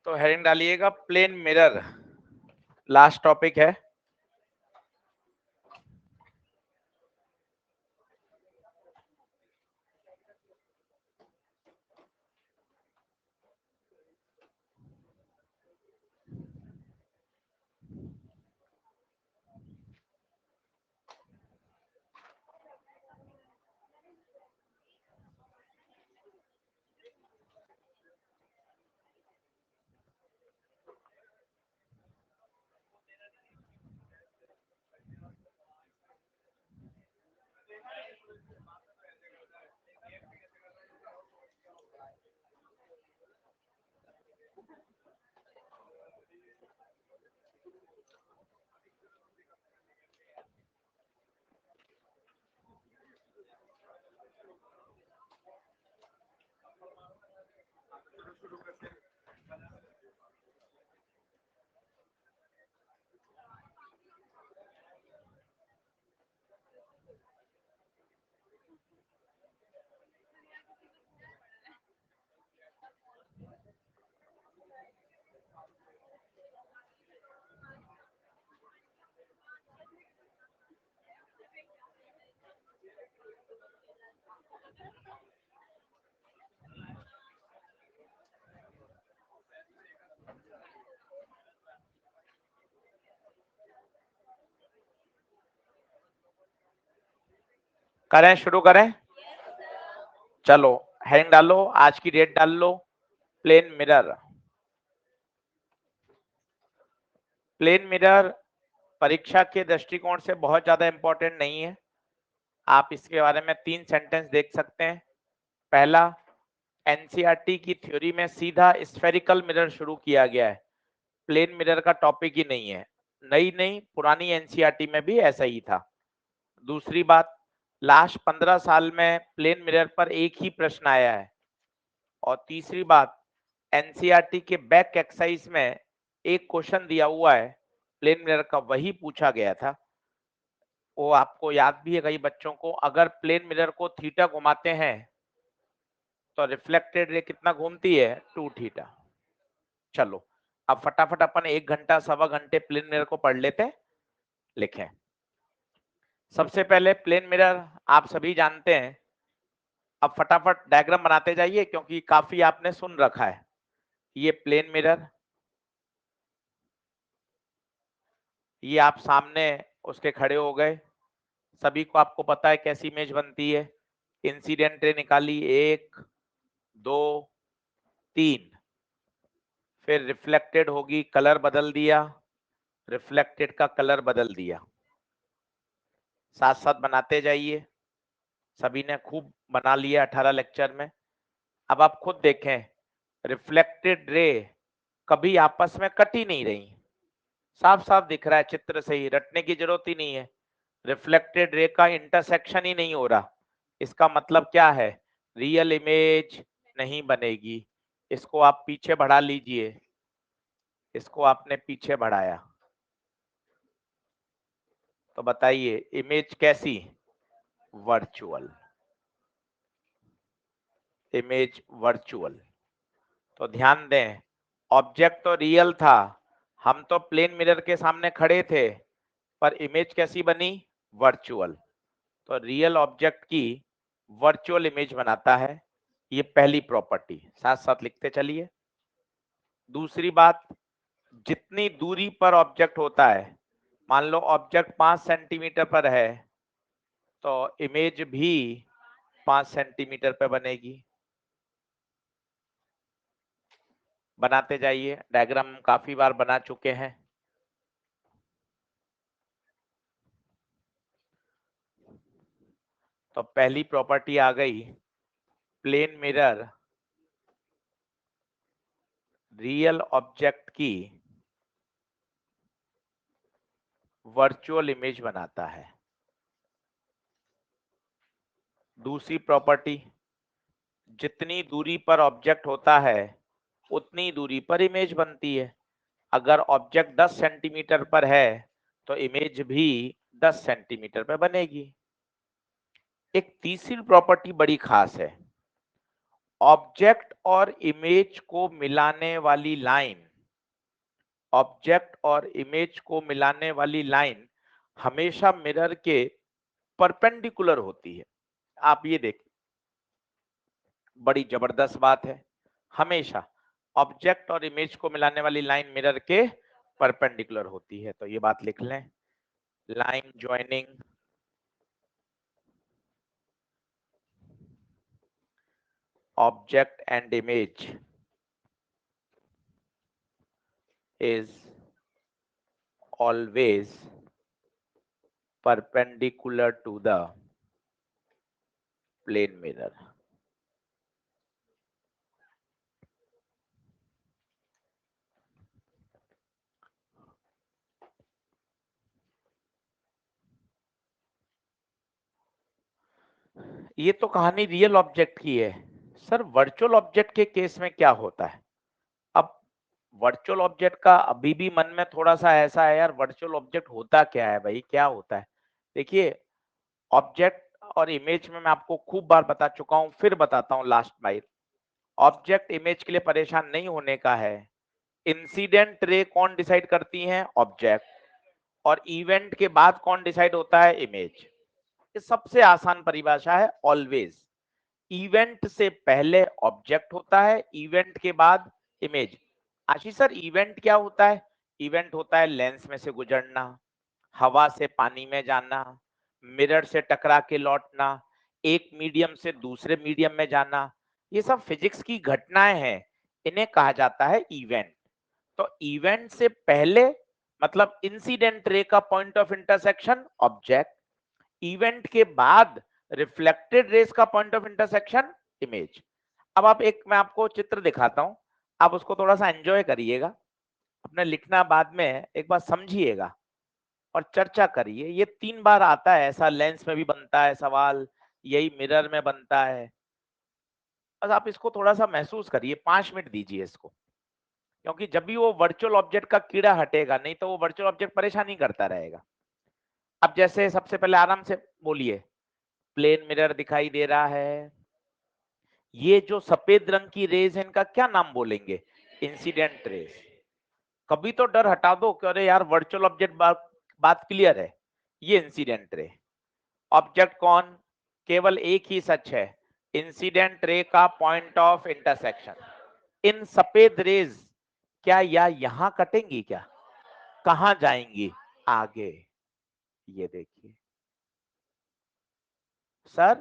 तो हेडिंग डालिएगा plane mirror, last topic है। करें, शुरू करें। चलो हेडिंग डालो, आज की डेट डाल लो। प्लेन मिरर, प्लेन मिरर परीक्षा के दृष्टिकोण से बहुत ज्यादा इंपॉर्टेंट नहीं है। आप इसके बारे में 3 सेंटेंस देख सकते हैं। पहला, एनसीईआरटी की थ्योरी में सीधा स्फेरिकल मिरर शुरू किया गया है, प्लेन मिरर का टॉपिक ही नहीं है। नई नहीं, पुरानी एनसीईआरटी में भी ऐसा ही था। दूसरी बात, लास्ट 15 साल में प्लेन मिरर पर एक ही प्रश्न आया है। और तीसरी बात, एनसीईआरटी के बैक एक्सरसाइज में एक क्वेश्चन दिया हुआ है प्लेन मिरर का, वही पूछा गया था। वो आपको याद भी है कई बच्चों को, अगर प्लेन मिरर को थीटा घुमाते हैं तो रिफ्लेक्टेड रे कितना घूमती है, 2 थीटा। चलो अब फटाफट अपन 1 घंटा सवा घंटे प्लेन मिरर को पढ़ लेते हैं। लिखें, सबसे पहले प्लेन मिरर आप सभी जानते हैं। अब फटाफट डायग्राम बनाते जाइए क्योंकि काफी आपने सुन रखा है। ये प्लेन मिरर, ये आप सामने उसके खड़े हो गए। सभी को आपको पता है कैसी इमेज बनती है। इंसिडेंट रे निकाली, 1 2 3, फिर रिफ्लेक्टेड होगी, कलर बदल दिया, रिफ्लेक्टेड का कलर बदल दिया। साथ साथ बनाते जाइए, सभी ने खूब बना लिया 18 लेक्चर में। अब आप खुद देखें, रिफ्लेक्टेड रे कभी आपस में कट ही नहीं रही, साफ साफ दिख रहा है चित्र से ही, रटने की जरूरत ही नहीं है। रिफ्लेक्टेड रे का इंटरसेक्शन ही नहीं हो रहा। इसका मतलब क्या है, रियल इमेज नहीं बनेगी। इसको आप पीछे बढ़ा लीजिए, इसको आपने पीछे बढ़ाया तो बताइए इमेज कैसी, वर्चुअल, इमेज वर्चुअल। तो ध्यान दें, ऑब्जेक्ट तो रियल था, हम तो प्लेन मिरर के सामने खड़े थे, पर इमेज कैसी बनी, वर्चुअल। तो रियल ऑब्जेक्ट की वर्चुअल इमेज बनाता है, ये पहली प्रॉपर्टी। साथ साथ लिखते चलिए। दूसरी बात, जितनी दूरी पर ऑब्जेक्ट होता है, मान लो ऑब्जेक्ट 5 सेंटीमीटर पर है तो इमेज भी 5 सेंटीमीटर पर बनेगी। बनाते जाइए, डायग्राम काफी बार बना चुके हैं। तो पहली प्रॉपर्टी आ गई, प्लेन मिरर रियल ऑब्जेक्ट की वर्चुअल इमेज बनाता है। दूसरी प्रॉपर्टी, जितनी दूरी पर ऑब्जेक्ट होता है उतनी दूरी पर इमेज बनती है। अगर ऑब्जेक्ट 10 सेंटीमीटर पर है तो इमेज भी 10 सेंटीमीटर पर बनेगी। एक तीसरी प्रॉपर्टी बड़ी खास है, ऑब्जेक्ट और इमेज को मिलाने वाली लाइन, ऑब्जेक्ट और इमेज को मिलाने वाली लाइन हमेशा मिरर के परपेंडिकुलर होती है। आप ये देखिए, बड़ी जबरदस्त बात है। हमेशा ऑब्जेक्ट और इमेज को मिलाने वाली लाइन मिरर के परपेंडिकुलर होती है। तो ये बात लिख लें, line joining object and image is always perpendicular to the plane mirror. ये तो कहानी रियल ऑब्जेक्ट की है सर। वर्चुअल ऑब्जेक्ट के केस में क्या होता है? अब वर्चुअल ऑब्जेक्ट का अभी भी मन में थोड़ा सा ऐसा है यार, वर्चुअल ऑब्जेक्ट होता क्या है भाई, क्या होता है? देखिए, ऑब्जेक्ट और इमेज में मैं आपको खूब बार बता चुका हूं, फिर बताता हूं लास्ट माइल। ऑब्जेक्ट इमेज के लिए परेशान नहीं होने का है। इंसिडेंट रे कौन डिसाइड करती है? ऑब्जेक्ट। और इवेंट के बाद कौन डिसाइड होता है? इमेज। ये सबसे आसान परिभाषा है, ऑलवेज। इवेंट से पहले ऑब्जेक्ट होता है, इवेंट के बाद इमेज। आशीष सर, इवेंट क्या होता है? इवेंट होता है लेंस में से गुजरना, हवा से पानी में जाना, मिरर से टकरा के लौटना, एक मीडियम से दूसरे मीडियम में जाना। ये सब फिजिक्स की घटनाएं हैं, इन्हें कहा जाता है इवेंट। तो इवेंट से पहले मतलब इंसिडेंट रे का point of intersection object, event के बाद रिफ्लेक्टेड रेस का पॉइंट ऑफ इंटरसेक्शन इमेज। अब आप एक, मैं आपको चित्र दिखाता हूं, आप उसको थोड़ा सा एंजॉय करिएगा, अपने लिखना बाद में एक बार समझिएगा और चर्चा करिए। ये 3 बार आता है ऐसा, लेंस में भी बनता है सवाल, यही मिरर में बनता है। बस आप इसको थोड़ा सा महसूस करिए, 5 मिनट दीजिए इसको, क्योंकि जब भी वो वर्चुअल ऑब्जेक्ट का कीड़ा हटेगा, नहीं तो वो वर्चुअल ऑब्जेक्ट परेशानी करता रहेगा। अब जैसे सबसे पहले आराम से बोलिए, प्लेन मिरर दिखाई दे रहा है, ये जो सफेद रंग की रेज है इनका क्या नाम बोलेंगे? Incident raise. कभी तो डर हटा दो कि अरे यार वर्चुअल ऑब्जेक्ट बात क्लियर है, ये इंसिडेंट रे। ऑब्जेक्ट कौन? केवल एक ही सच है, इंसिडेंट रे का पॉइंट ऑफ इंटरसेक्शन। इन सफेद रेज क्या या यहां कटेंगी क्या? कहां जाएंगी? आगे। ये देखिए सर,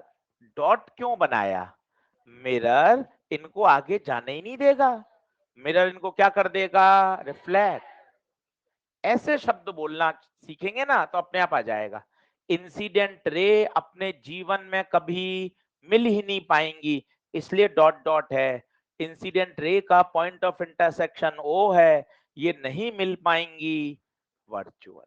डॉट क्यों बनाया? मिरर इनको आगे जाने ही नहीं देगा, मिरर इनको क्या कर देगा? रिफ्लेक्ट। ऐसे शब्द बोलना सीखेंगे ना तो अपने आप आ जाएगा। इंसिडेंट रे अपने जीवन में कभी मिल ही नहीं पाएंगी, इसलिए डॉट डॉट है। इंसिडेंट रे का पॉइंट ऑफ इंटरसेक्शन ओ है, ये नहीं मिल पाएंगी वर्चुअल।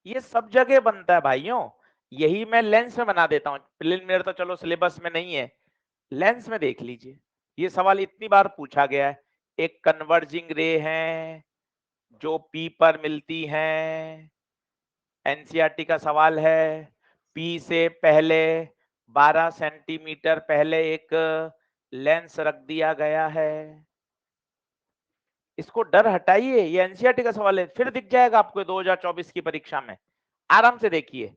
ये सब जगह बनता है भाइयों, यही मैं लेंस में बना देता हूं। प्लेन मिरर तो चलो सिलेबस में नहीं है, लेंस में देख लीजिए। ये सवाल इतनी बार पूछा गया है। एक कन्वर्जिंग रे है जो पी पर मिलती है, एनसीईआरटी का सवाल है। पी से पहले 12 सेंटीमीटर पहले एक लेंस रख दिया गया है। इसको डर हटाइए, ये एनसीईआरटी का सवाल है, फिर दिख जाएगा आपको 2024 की परीक्षा में। आराम से देखिए,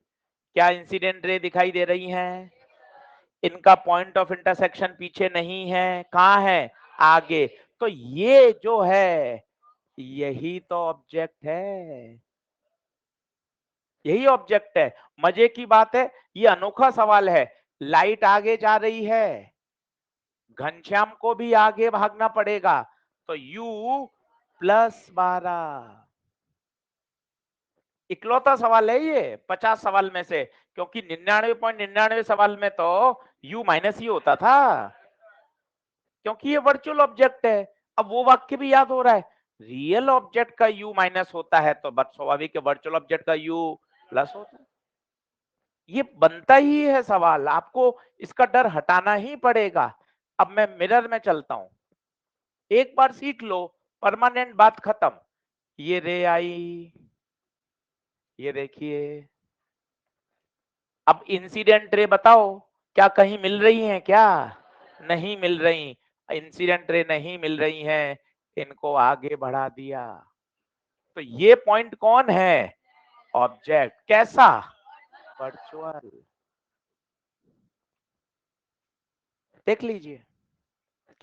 क्या इंसिडेंट रे दिखाई दे रही हैं? इनका पॉइंट ऑफ इंटरसेक्शन पीछे नहीं है, कहां है? आगे। तो ये जो है, यही तो ऑब्जेक्ट है, यही ऑब्जेक्ट है। मजे की बात है, ये अनोखा सवाल है। लाइट आगे जा रही है, घनश्याम को भी आगे भागना पड़ेगा, तो U प्लस 12। इकलौता सवाल है ये 50 सवाल में से, क्योंकि 99.99 सवाल में तो U माइनस ही होता था, क्योंकि ये वर्चुअल ऑब्जेक्ट है। अब वो वाक्य भी याद हो रहा है, रियल ऑब्जेक्ट का U माइनस होता है तो बस स्वाभाविक है वर्चुअल ऑब्जेक्ट का U प्लस होता है। ये बनता ही है सवाल, आपको इसका डर हटाना ही पड़ेगा। अब मैं मिरर में चलता हूं, एक बार सीख लो, परमानेंट बात खत्म। ये रे आई, ये देखिए। अब इंसिडेंट रे बताओ, क्या कहीं मिल रही हैं क्या? नहीं मिल रही। इंसिडेंट रे नहीं मिल रही हैं, इनको आगे बढ़ा दिया। तो ये पॉइंट कौन है? ऑब्जेक्ट। कैसा? वर्चुअल। देख लीजिए,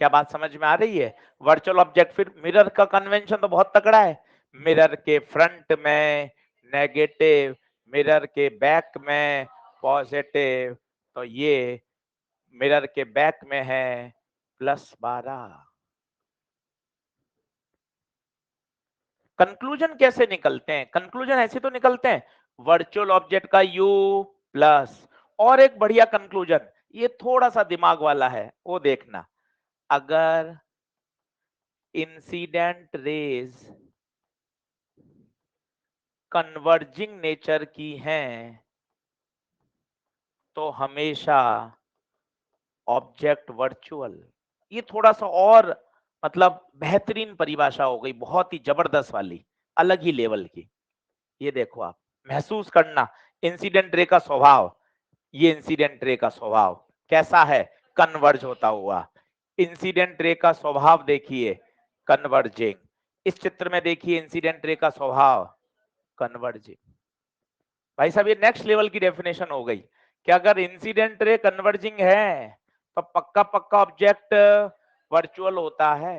क्या बात समझ में आ रही है? Virtual object. फिर मिरर का कन्वेंशन तो बहुत तगड़ा है। मिरर के फ्रंट में नेगेटिव, मिरर के बैक में पॉजिटिव, तो ये मिरर के बैक में है +12। कंक्लूजन कैसे निकलते हैं? कंक्लूजन ऐसे तो निकलते हैं, वर्चुअल ऑब्जेक्ट का यू प्लस। और एक बढ़िया कंक्लूजन, ये थोड़ा सा दिमाग वाला है, वो देखना। अगर इंसिडेंट रेज कन्वर्जिंग नेचर की हैं, तो हमेशा ऑब्जेक्ट वर्चुअल। ये थोड़ा सा और मतलब बेहतरीन परिभाषा हो गई, बहुत ही जबरदस्त वाली, अलग ही लेवल की। ये देखो, आप महसूस करना इंसिडेंट रे का स्वभाव। ये इंसिडेंट रे का स्वभाव कैसा है? कन्वर्ज होता हुआ। इंसिडेंट रे का स्वभाव देखिए, कन्वर्जिंग। इस चित्र में देखिए इंसिडेंट रे का स्वभाव कन्वर्जिंग। भाई साहब, ये नेक्स्ट लेवल की डेफिनेशन हो गई कि अगर इंसिडेंट रे कन्वर्जिंग है तो पक्का पक्का ऑब्जेक्ट वर्चुअल होता है।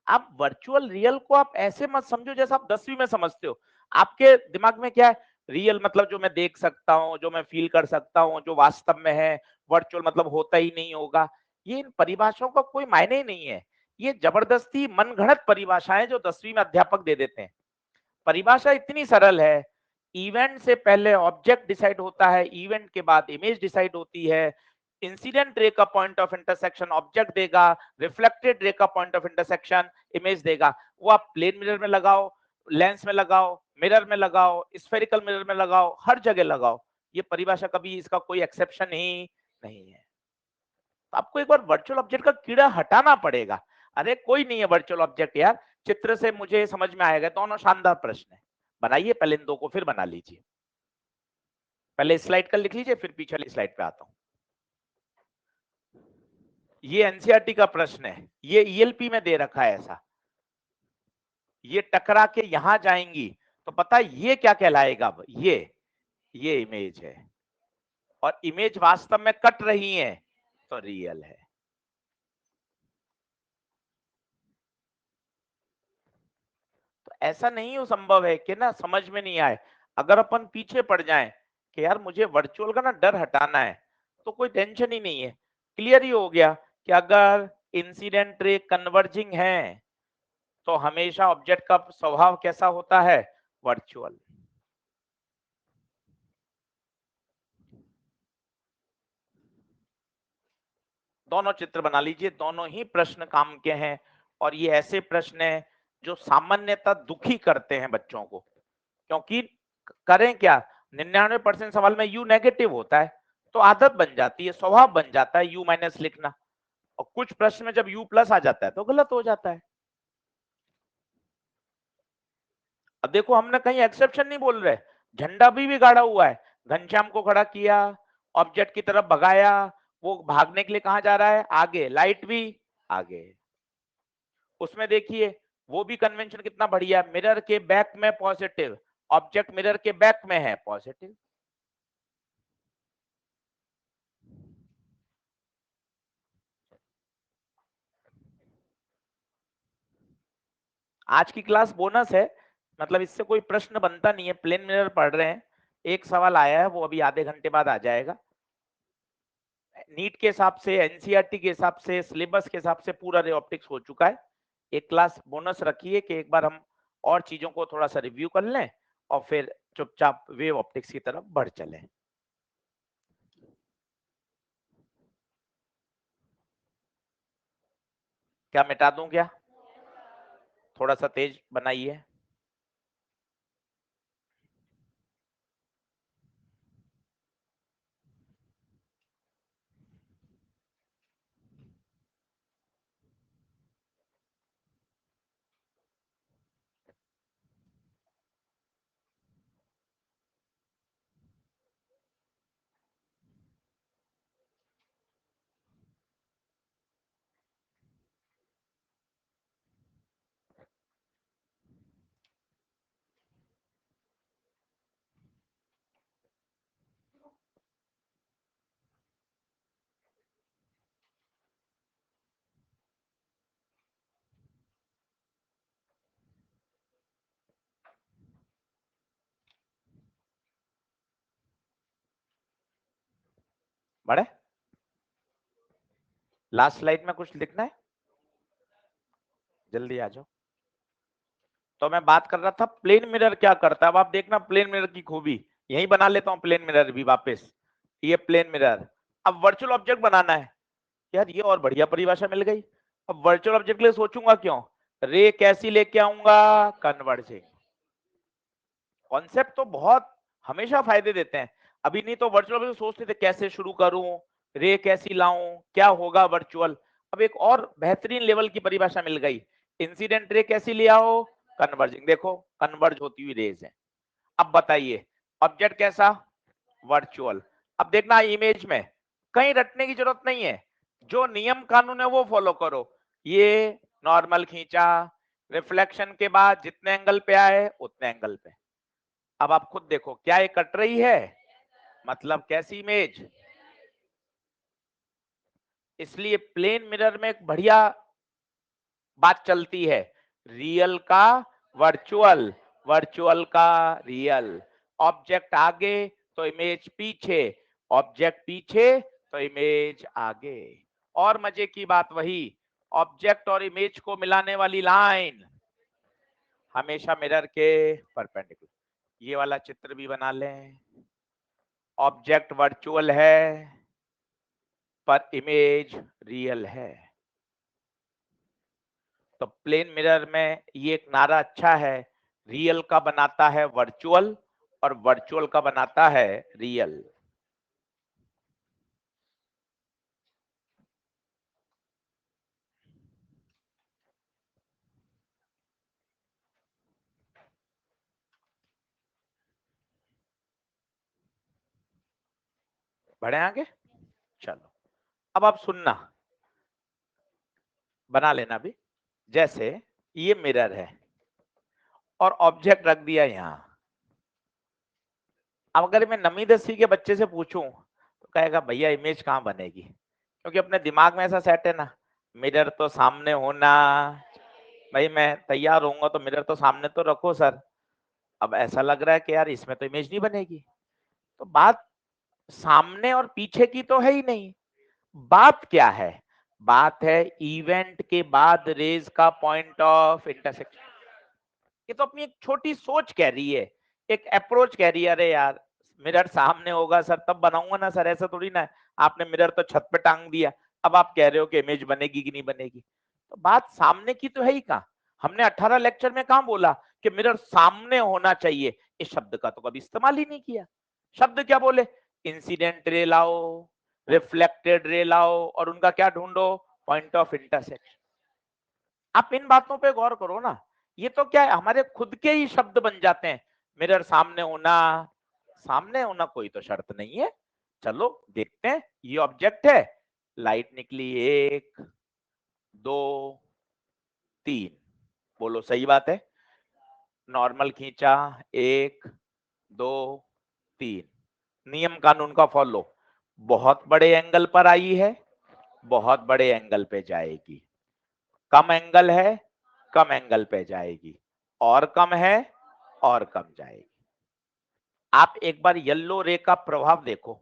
आप वर्चुअल रियल को आप ऐसे मत समझो जैसा आप 10वीं में समझते हो। आपके दिमाग में क्या है? रियल मतलब जो मैं देख सकता हूँ, जो मैं फील कर सकता हूँ, जो वास्तव में है। वर्चुअल मतलब होता ही नहीं होगा। ये इन परिभाषाओं का कोई मायने ही नहीं है। ये जबरदस्ती मनगढ़ंत परिभाषाएं जो 10वीं में अध्यापक दे देते हैं। परिभाषा इतनी सरल है। इवेंट से पहले ऑब्जेक्ट डिसाइड होता है, इवेंट के बाद इमेज डिसाइड होती है। इंसिडेंट रे का पॉइंट ऑफ इंटरसेक्शन ऑब्जेक्ट देगा, रिफ्लेक्टेड रे का पॉइंट ऑफ इंटरसेक्शन इमेज देगा। वो आप प्लेन मिरर में लगाओ, लेंस में लगाओ, मिरर में लगाओ, स्फेरिकल मिरर में लगाओ, हर जगह लगाओ। ये परिभाषा कभी इसका कोई एक्सेप्शन ही नहीं है। तो आपको एक बार वर्चुअल ऑब्जेक्ट का कीड़ा हटाना पड़ेगा। अरे कोई नहीं है वर्चुअल ऑब्जेक्ट यार, चित्र से मुझे समझ में आएगा। दोनों शानदार प्रश्न है। बनाइए पहले इन दो को, फिर बना लीजिए। पहले स्लाइड का लिख लीजिए, फिर पीछे वाली स्लाइड पे आता हूं। ये एनसीईआरटी का प्रश्न है, ये ईएलपी में दे रखा है ऐसा। ये टकरा के यहां जाएंगी तो पता है ये क्या कहलाएगा? अब ये इमेज है, और इमेज वास्तव में कट रही है तो रियल है। तो ऐसा नहीं हो संभव है कि ना समझ में नहीं आए। अगर अपन पीछे पड़ जाएं कि यार मुझे वर्चुअल का ना डर हटाना है, तो कोई टेंशन ही नहीं है। क्लियर ही हो गया कि अगर इंसिडेंट रे कन्वर्जिंग है तो हमेशा ऑब्जेक्ट का स्वभाव कैसा होता है? वर्चुअल। दोनों चित्र बना लीजिए, दोनों ही प्रश्न काम के हैं। और ये ऐसे प्रश्न हैं जो सामान्यतः दुखी करते हैं बच्चों को, क्योंकि करें क्या, 99% सवाल में यू नेगेटिव होता है, तो आदत बन जाती है, स्वभाव बन जाता है यू माइनस लिखना। और कुछ प्रश्न में जब यू प्लस आ जाता है तो गलत हो जाता है। अब देखो, हमने कहीं एक्सेप्शन नहीं बोल रहे। झंडा भी गाड़ा हुआ है, घनश्याम को खड़ा किया, ऑब्जेक्ट की तरफ भगाया, वो भागने के लिए कहां जा रहा है? आगे। लाइट भी आगे। उसमें देखिए, वो भी कन्वेंशन कितना बढ़िया, मिरर के बैक में पॉजिटिव, ऑब्जेक्ट मिरर के बैक में है पॉजिटिव। आज की क्लास बोनस है, मतलब इससे कोई प्रश्न बनता नहीं है। प्लेन मिरर पढ़ रहे हैं, एक सवाल आया है, वो अभी आधे घंटे बाद आ जाएगा। नीट के हिसाब से, एनसीईआरटी के हिसाब से, सिलेबस के हिसाब से पूरा रे ऑप्टिक्स हो चुका है। एक क्लास बोनस रखिए कि एक बार हम और चीजों को थोड़ा सा रिव्यू कर लें और फिर चुपचाप वेव ऑप्टिक्स की तरफ बढ़ चलें। क्या मिटा दूं क्या? थोड़ा सा तेज बनाइए। बढ़े, लास्ट स्लाइड में कुछ लिखना है, जल्दी आ जाओ। तो मैं बात कर रहा था प्लेन मिरर क्या करता है। अब आप देखना प्लेन मिरर की खूबी, यही बना लेता हूं प्लेन मिरर भी वापस। ये प्लेन मिरर, अब वर्चुअल ऑब्जेक्ट बनाना है। यार ये और बढ़िया परिभाषा मिल गई। अब वर्चुअल ऑब्जेक्ट के लिए सोचूंगा क्यों, रे कैसी लेके आऊंगा, कन्वर्जिंग। कॉन्सेप्ट तो बहुत हमेशा फायदे देते हैं। अभी नहीं तो वर्चुअल ऑब्जेक्ट सोचते थे कैसे शुरू करूं, रे कैसी लाऊं, क्या होगा वर्चुअल। अब एक और बेहतरीन लेवल की परिभाषा मिल गई, इंसिडेंट रे कैसी ले आओ, कन्वर्जिंग। देखो कन्वर्ज होती हुई रेज है। अब बताइए ऑब्जेक्ट कैसा, वर्चुअल। अब देखना इमेज में कहीं रटने की जरूरत नहीं है, जो नियम कानून है वो फॉलो करो। ये नॉर्मल खींचा, रिफ्लेक्शन के बाद जितने एंगल पे आए उतने एंगल पे। अब आप खुद देखो क्या ये कट रही है, मतलब कैसी इमेज। इसलिए प्लेन मिरर में एक बढ़िया बात चलती है, रियल का वर्चुअल, वर्चुअल का रियल। ऑब्जेक्ट आगे तो इमेज पीछे, ऑब्जेक्ट पीछे तो इमेज आगे। और मजे की बात वही, ऑब्जेक्ट और इमेज को मिलाने वाली लाइन हमेशा मिरर के परपेंडिकुलर। ये वाला चित्र भी बना लें, ऑब्जेक्ट वर्चुअल है पर इमेज रियल है। तो प्लेन मिरर में ये एक नारा अच्छा है, रियल का बनाता है वर्चुअल और वर्चुअल का बनाता है रियल। बढ़े आगे, चलो अब आप सुनना, बना लेना भी। जैसे ये मिरर है और ऑब्जेक्ट रख दिया यहां। अब अगर मैं नवीं 10वीं के बच्चे से पूछूं तो कहेगा भैया इमेज कहां बनेगी, क्योंकि अपने दिमाग में ऐसा सेट है ना, मिरर तो सामने होना। भाई मैं तैयार होऊंगा तो मिरर तो सामने तो रखो सर। अब ऐसा लग रहा है कि यार इसमें तो इमेज नहीं बनेगी। तो बात सामने और पीछे की तो है ही नहीं, बात क्या है, बात है इवेंट के बाद रेज का पॉइंट ऑफ इंटरसेक्शन। ये तो अपनी एक छोटी सोच कह रही है, एक अप्रोच कह रही है, अरे यार मिरर सामने होगा सर तब बनाऊंगा ना सर, ऐसा थोड़ी ना है। आपने मिरर तो छत पे टांग दिया, अब आप कह रहे हो कि इमेज बनेगी कि नहीं बनेगी। तो बात सामने की तो है ही कहां, हमने 18 लेक्चर में कहां बोला कि मिरर सामने होना चाहिए। इस शब्द का तो कभी इस्तेमाल ही नहीं किया। शब्द क्या बोले, इंसिडेंट रे लाओ, रिफ्लेक्टेड रे लाओ और उनका क्या ढूंढो, पॉइंट ऑफ इंटरसेक्शन। आप इन बातों पे गौर करो ना, ये तो क्या है हमारे खुद के ही शब्द बन जाते हैं। मिरर सामने होना, सामने होना कोई तो शर्त नहीं है। चलो देखते हैं, ये ऑब्जेक्ट है, लाइट निकली 1 2 3, बोलो सही बात है। नॉर्मल खींचा 1 2 3, नियम कानून का फॉलो, बहुत बड़े एंगल पर आई है, बहुत बड़े एंगल पे जाएगी। कम एंगल है, कम एंगल पे जाएगी, और कम है और कम जाएगी। आप एक बार येलो रे का प्रभाव देखो,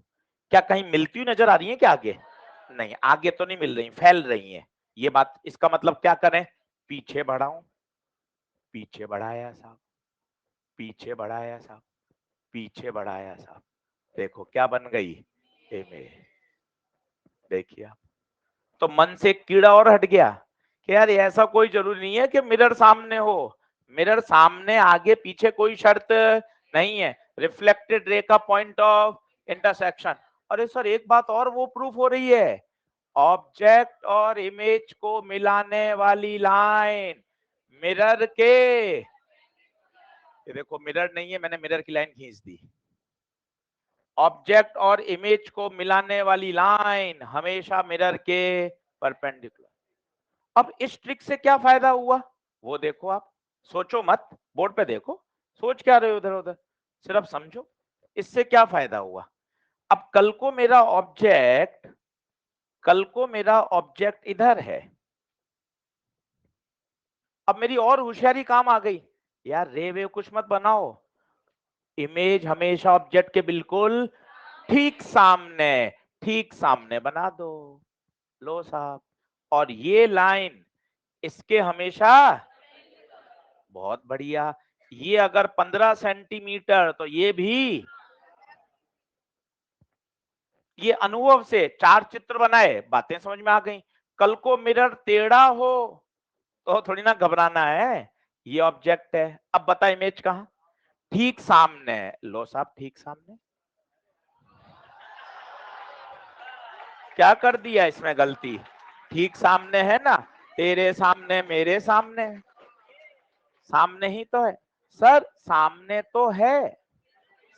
क्या कहीं मिलती हुई नजर आ रही है क्या आगे, नहीं आगे तो नहीं मिल रही, फैल रही है। ये बात, इसका मतलब क्या करें, पीछे बढ़ाऊं, पीछे बढ़ाया साहब, पीछे बढ़ाया साहब, पीछे बढ़ाया साहब, देखो क्या बन गई इमेज। देखिए आप, तो मन से कीड़ा और हट गया कि यार ऐसा कोई जरूरी नहीं है कि मिरर सामने हो, मिरर सामने आगे पीछे कोई शर्त नहीं है, रिफ्लेक्टेड रे का पॉइंट ऑफ इंटरसेक्शन। अरे सर एक बात और वो प्रूफ हो रही है, ऑब्जेक्ट और इमेज को मिलाने वाली लाइन मिरर के, ये देखो मिरर नहीं है, मैंने मिरर की लाइन खींच दी। ऑब्जेक्ट और इमेज को मिलाने वाली लाइन हमेशा मिरर के परपेंडिकुलर। अब इस ट्रिक से क्या फायदा हुआ वो देखो आप, सोचो मत, बोर्ड पे देखो, सोच क्या रहे हो उधर उधर, सिर्फ समझो इससे क्या फायदा हुआ। अब कल को मेरा ऑब्जेक्ट, कल को मेरा ऑब्जेक्ट इधर है, अब मेरी और होशियारी काम आ गई, यार रे वे कुछ मत बनाओ, इमेज हमेशा ऑब्जेक्ट के बिल्कुल ठीक सामने, ठीक सामने बना दो। लो साहब, और ये लाइन इसके हमेशा, बहुत बढ़िया। ये अगर 15 सेंटीमीटर तो ये भी, ये अनुभव से 4 चित्र बनाए, बातें समझ में आ गई। कल को मिरर टेढ़ा हो तो थोड़ी ना घबराना है, ये ऑब्जेक्ट है। अब बता इमेज कहां, ठीक सामने। लो साहब, ठीक सामने। क्या कर दिया इसमें गलती, ठीक सामने है ना, तेरे सामने मेरे सामने, सामने ही तो है सर, सामने तो है,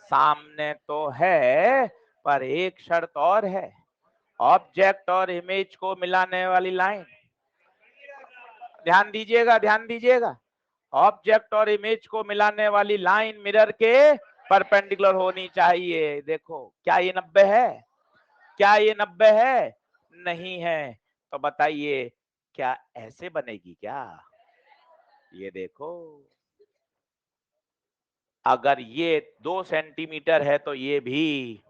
सामने तो है, पर एक शर्त और है, ऑब्जेक्ट और इमेज को मिलाने वाली लाइन। ध्यान दीजिएगा, ध्यान दीजिएगा, ऑब्जेक्ट और इमेज को मिलाने वाली लाइन मिरर के परपेंडिकुलर होनी चाहिए। देखो, क्या ये 90 है, क्या ये 90 है, नहीं है, तो बताइए क्या ऐसे बनेगी क्या? ये देखो, अगर ये 2 सेंटीमीटर है तो ये भी,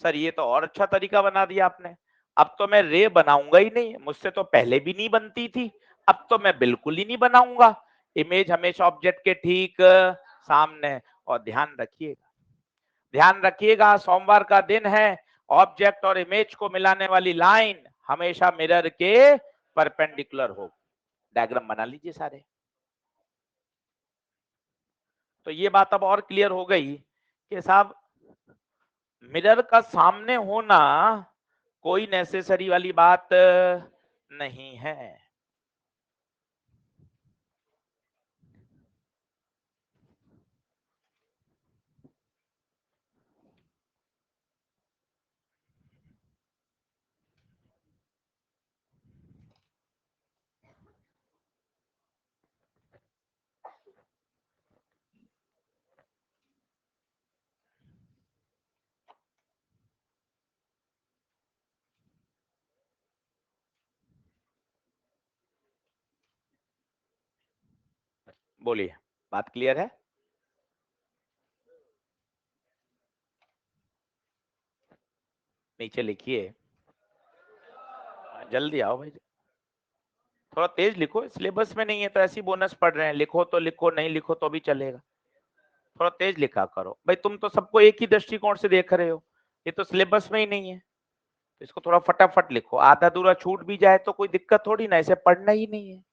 सर ये तो और अच्छा तरीका बना दिया आपने। अब तो मैं रे बनाऊंगा ही नहीं, मुझसे तो पहले भी नहीं बनती थी, अब तो मैं बिल्कुल ही नहीं बनाऊंगा। इमेज हमेशा ऑब्जेक्ट के ठीक सामने। और ध्यान रखिएगा, ध्यान रखिएगा, सोमवार का दिन है, ऑब्जेक्ट और इमेज को मिलाने वाली लाइन हमेशा मिरर के परपेंडिकुलर हो। डायग्राम बना लीजिए सारे। तो ये बात अब और क्लियर हो गई कि साहब मिरर का सामने होना कोई नेसेसरी वाली बात नहीं है। बोलिए, बात क्लियर है? नीचे लिखिए, जल्दी आओ भाई, थोड़ा तेज लिखो, सिलेबस में नहीं है तो ऐसी बोनस पढ़ रहे हैं, लिखो तो लिखो, नहीं लिखो तो भी चलेगा, थोड़ा तेज लिखा करो भाई। तुम तो सबको एक ही दृष्टिकोण से देख रहे हो, ये तो सिलेबस में ही नहीं है, तो इसको थोड़ा फटाफट लिखो, आधा दूरा छूट भी जाए तो कोई दिक्कत थोड़ी ना, इसे पढ़ना ही नहीं है।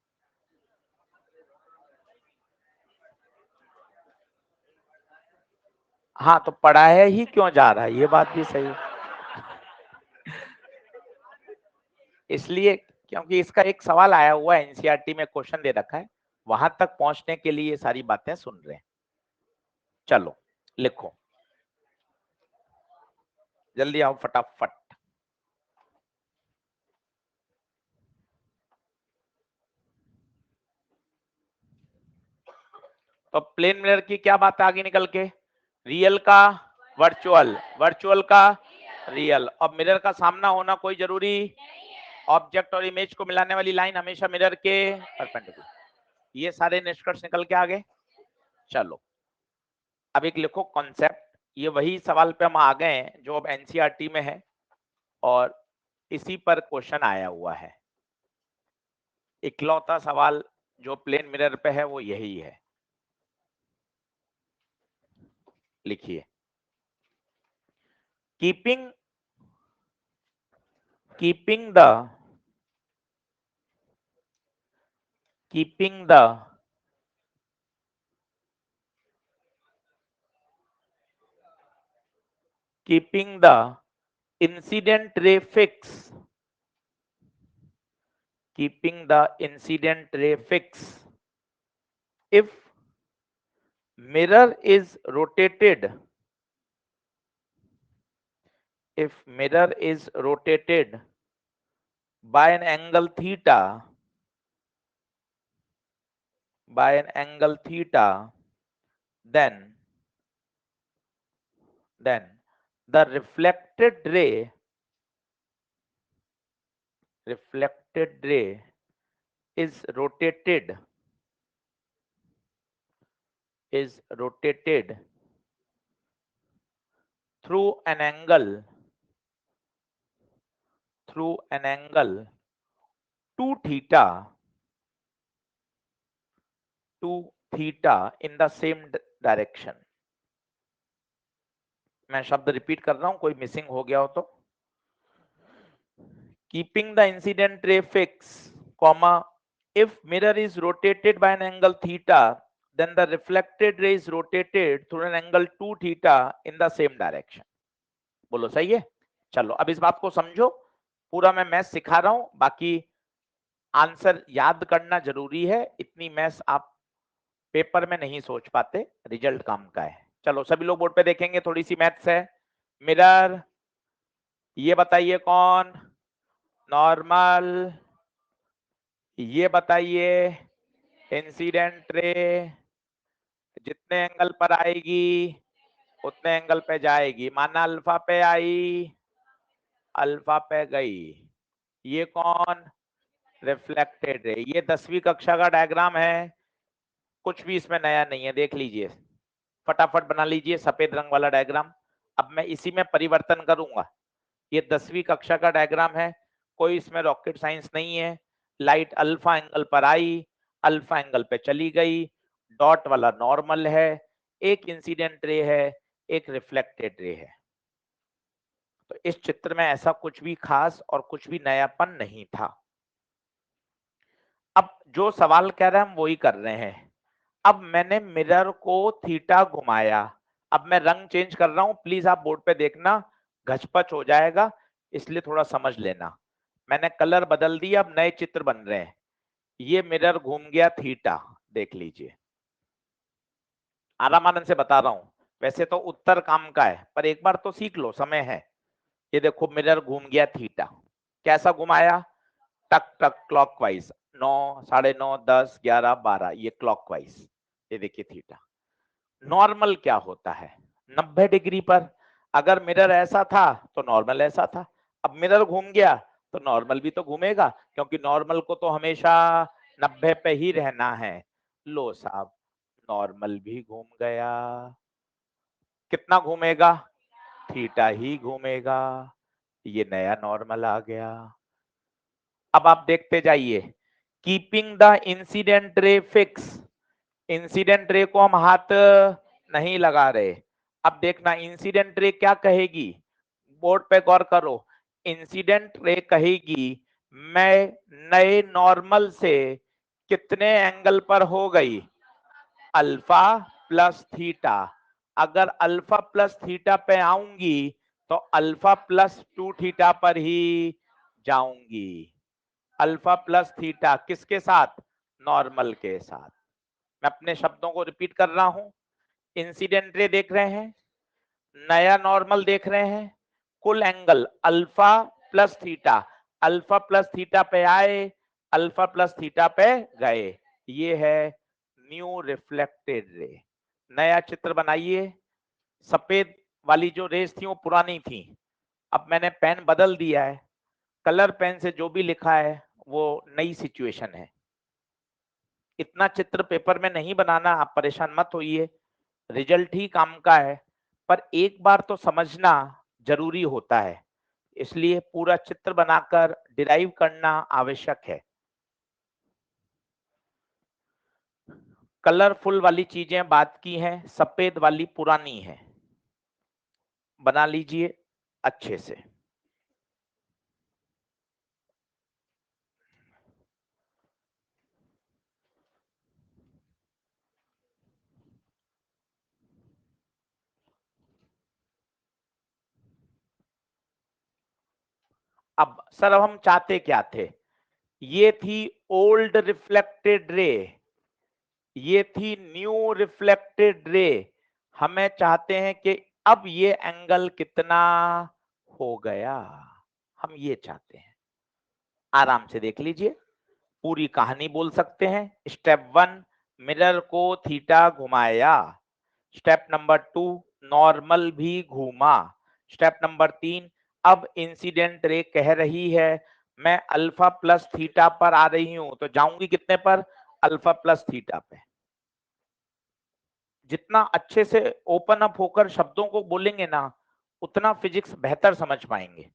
हाँ, तो पढ़ाया ही क्यों जा रहा है, ये बात भी सही है। इसलिए क्योंकि इसका एक सवाल आया हुआ है, एनसीईआरटी में क्वेश्चन दे रखा है, वहां तक पहुंचने के लिए ये सारी बातें सुन रहे हैं। चलो लिखो, जल्दी आओ फटाफट। तो प्लेन मिरर की क्या बात है आगे निकल के, रियल का वर्चुअल, वर्चुअल का रियल, और मिरर का सामना होना कोई जरूरी, ऑब्जेक्ट और इमेज को मिलाने वाली लाइन हमेशा मिरर के परपेंडिकुलर। ये सारे निष्कर्ष निकल के आ गए। चलो अब एक लिखो कॉन्सेप्ट, ये वही सवाल पे हम आ गए हैं जो अब एनसीईआरटी में है और इसी पर क्वेश्चन आया हुआ है। इकलौता सवाल जो प्लेन मिरर पे है वो यही है। लिखिए, keeping keeping the keeping the keeping the incident ray fix, keeping the incident ray fix, if mirror is rotated, if mirror is rotated by an angle theta, by an angle theta, then the reflected ray is rotated through an angle to theta in the same direction. मैं शब्द repeat कर रहा हूं, कोई missing हो गया हो तो. Keeping the incident ray fixed, comma, if mirror is rotated by an angle theta, then the reflected ray is rotated through an angle 2 theta in the same direction. बोलो सही है? चलो अब इस बात को समझो. पूरा मैं मैथ सिखा रहा हूं, बाकी आंसर याद करना जरूरी है. इतनी मैथ आप पेपर में नहीं सोच पाते, रिजल्ट काम का है. चलो सभी लोग बोर्ड पे देखेंगे, थोड़ी सी मैथ्स है. मिरर, ये बताइए कौन? नॉर्मल. ये बताइए इंसिडेंट रे. जितने एंगल पर आएगी उतने एंगल पे जाएगी. माना अल्फा पे आई, अल्फा पे गई. ये कौन? Reflected ray. ये 10वीं कक्षा का डायग्राम है, कुछ भी इसमें नया नहीं है. देख लीजिए, फटाफट बना लीजिए सफेद रंग वाला डायग्राम. अब मैं इसी में परिवर्तन करूंगा. ये 10वीं कक्षा का डायग्राम है, कोई इसमें रॉकेट साइंस नहीं है. लाइट अल्फा एंगल पर आई, अल्फा एंगल पे चली गई. डॉट वाला नॉर्मल है, एक इंसिडेंट रे है, एक रिफ्लेक्टेड रे है. तो इस चित्र में ऐसा कुछ भी खास और कुछ भी नयापन नहीं था. अब जो सवाल कह रहे हैं हम वही कर रहे हैं. अब मैंने मिरर को थीटा घुमाया. अब मैं रंग चेंज कर रहा हूं, प्लीज आप बोर्ड पे देखना, घचपच हो जाएगा, इसलिए थोड़ा समझ लेना. मैंने कलर बदल दिया, अब नए चित्र बन रहे हैं. ये मिरर घूम गया थीटा, देख लीजिए. आराम आनंद से बता रहा हूं, वैसे तो उत्तर काम का है, पर एक बार तो सीख लो, समय है. ये देखो मिरर घूम गया थीटा. कैसा घुमाया? टक टक क्लॉकवाइज. 9, 9:30, 10, 11, 12, ये क्लॉकवाइज. ये देखिए थीटा. नॉर्मल क्या होता है? 90 डिग्री पर. अगर मिरर ऐसा था तो नॉर्मल ऐसा था. अब मिरर घूम गया तो नॉर्मल भी तो घूमेगा, क्योंकि नॉर्मल को तो हमेशा 90 पे ही रहना है. लो साहब, नॉर्मल भी घूम गया. कितना घूमेगा? थीटा ही घूमेगा. ये नया नॉर्मल आ गया. अब आप देखते जाइए. Keeping the incident ray fix. Incident ray को हम हाथ नहीं लगा रहे. अब देखना इंसिडेंट रे क्या कहेगी, बोर्ड पे गौर करो. इंसिडेंट रे कहेगी मैं नए नॉर्मल से कितने एंगल पर हो गई? Alpha plus theta. अगर अल्फा प्लस थीटा पे आऊंगी तो अल्फा प्लस 2 थीटा पर ही जाऊंगी. अल्फा प्लस थीटा किसके साथ? नॉर्मल के साथ. मैं अपने शब्दों को रिपीट कर रहा हूं. इंसिडेंट रे देख रहे हैं, नया नॉर्मल देख रहे हैं, कुल angle alpha plus theta. Alpha plus theta पे आए, अल्फा प्लस थीटा पे गए. ये है न्यू रिफ्लेक्टेड रे. नया चित्र बनाइए. सफेद वाली जो रेस थी वो पुरानी थी, अब मैंने पेन बदल दिया है. कलर पेन से जो भी लिखा है वो नई सिचुएशन है. इतना चित्र पेपर में नहीं बनाना, आप परेशान मत होइए, रिजल्ट ही काम का है. पर एक बार तो समझना जरूरी होता है, इसलिए पूरा चित्र बनाकर डिराइव करना आवश्यक है. कलरफुल वाली चीजें बात की हैं, सफेद वाली पुरानी है. बना लीजिए अच्छे से. अब सर हम चाहते क्या थे? ये थी ओल्ड रिफ्लेक्टेड रे, ये थी न्यू रिफ्लेक्टेड रे. हमें चाहते हैं कि अब ये एंगल कितना हो गया, हम ये चाहते हैं. आराम से देख लीजिए, पूरी कहानी बोल सकते हैं. स्टेप 1, मिरर को थीटा घुमाया. स्टेप नंबर 2, नॉर्मल भी घूमा. स्टेप नंबर 3, अब इंसिडेंट रे कह रही है मैं अल्फा प्लस थीटा पर आ रही हूं, तो जाऊंगी कितने पर? अल्फा प्लस थीटा पे. जितना अच्छे से ओपन अप होकर शब्दों को बोलेंगे ना, उतना फिजिक्स बेहतर समझ पाएंगे।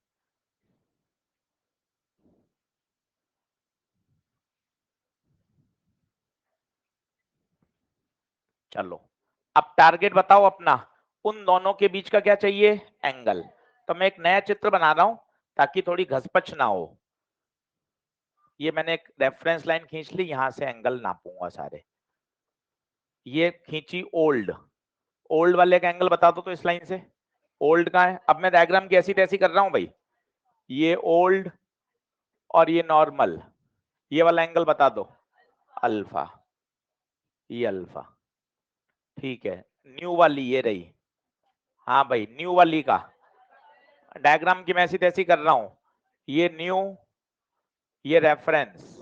चलो अब टारगेट बताओ अपना, उन दोनों के बीच का क्या चाहिए, एंगल। तो मैं एक नया चित्र बना रहा हूं ताकि थोड़ी घसपच ना हो। ये मैंने एक रेफरेंस लाइन खींच ली, यहां से एंगल नापूंगा सारे। ये खींची ओल्ड, ओल्ड वाले का एंगल बता दो तो इस लाइन से। ओल्ड का है, अब मैं डायग्राम की ऐसी तैसी कर रहा हूं भाई। ये ओल्ड और ये नॉर्मल, ये वाला एंगल बता दो, अल्फा, ये अल्फा। ठीक है, न्यू वाली ये रही, हाँ भाई न्यू वाली का डायग्राम की मैं ऐसी तैसी कर रहा हूं। ये न्यू, ये रेफरेंस,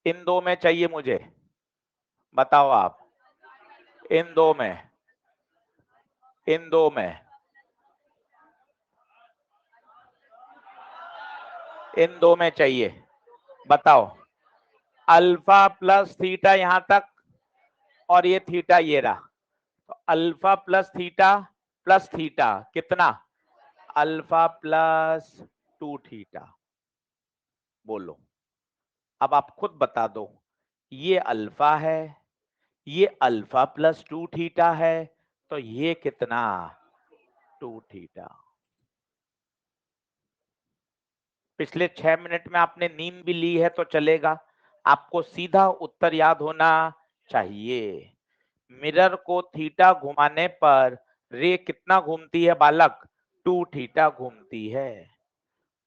इन दो में चाहिए मुझे, बताओ आप। इन दो में, इन दो में, इन दो में चाहिए, बताओ। अल्फा प्लस थीटा यहां तक, और ये थीटा ये रहा। तो अल्फा प्लस थीटा कितना, अल्फा प्लस 2 थीटा। बोलो अब आप खुद बता दो, ये अल्फा है, ये अल्फा प्लस 2 थीटा है, तो ये कितना, 2 थीटा। पिछले 6 मिनट में आपने नींद भी ली है तो चलेगा, आपको सीधा उत्तर याद होना चाहिए। मिरर को थीटा घुमाने पर रे कितना घूमती है बालक, 2 थीटा घूमती है,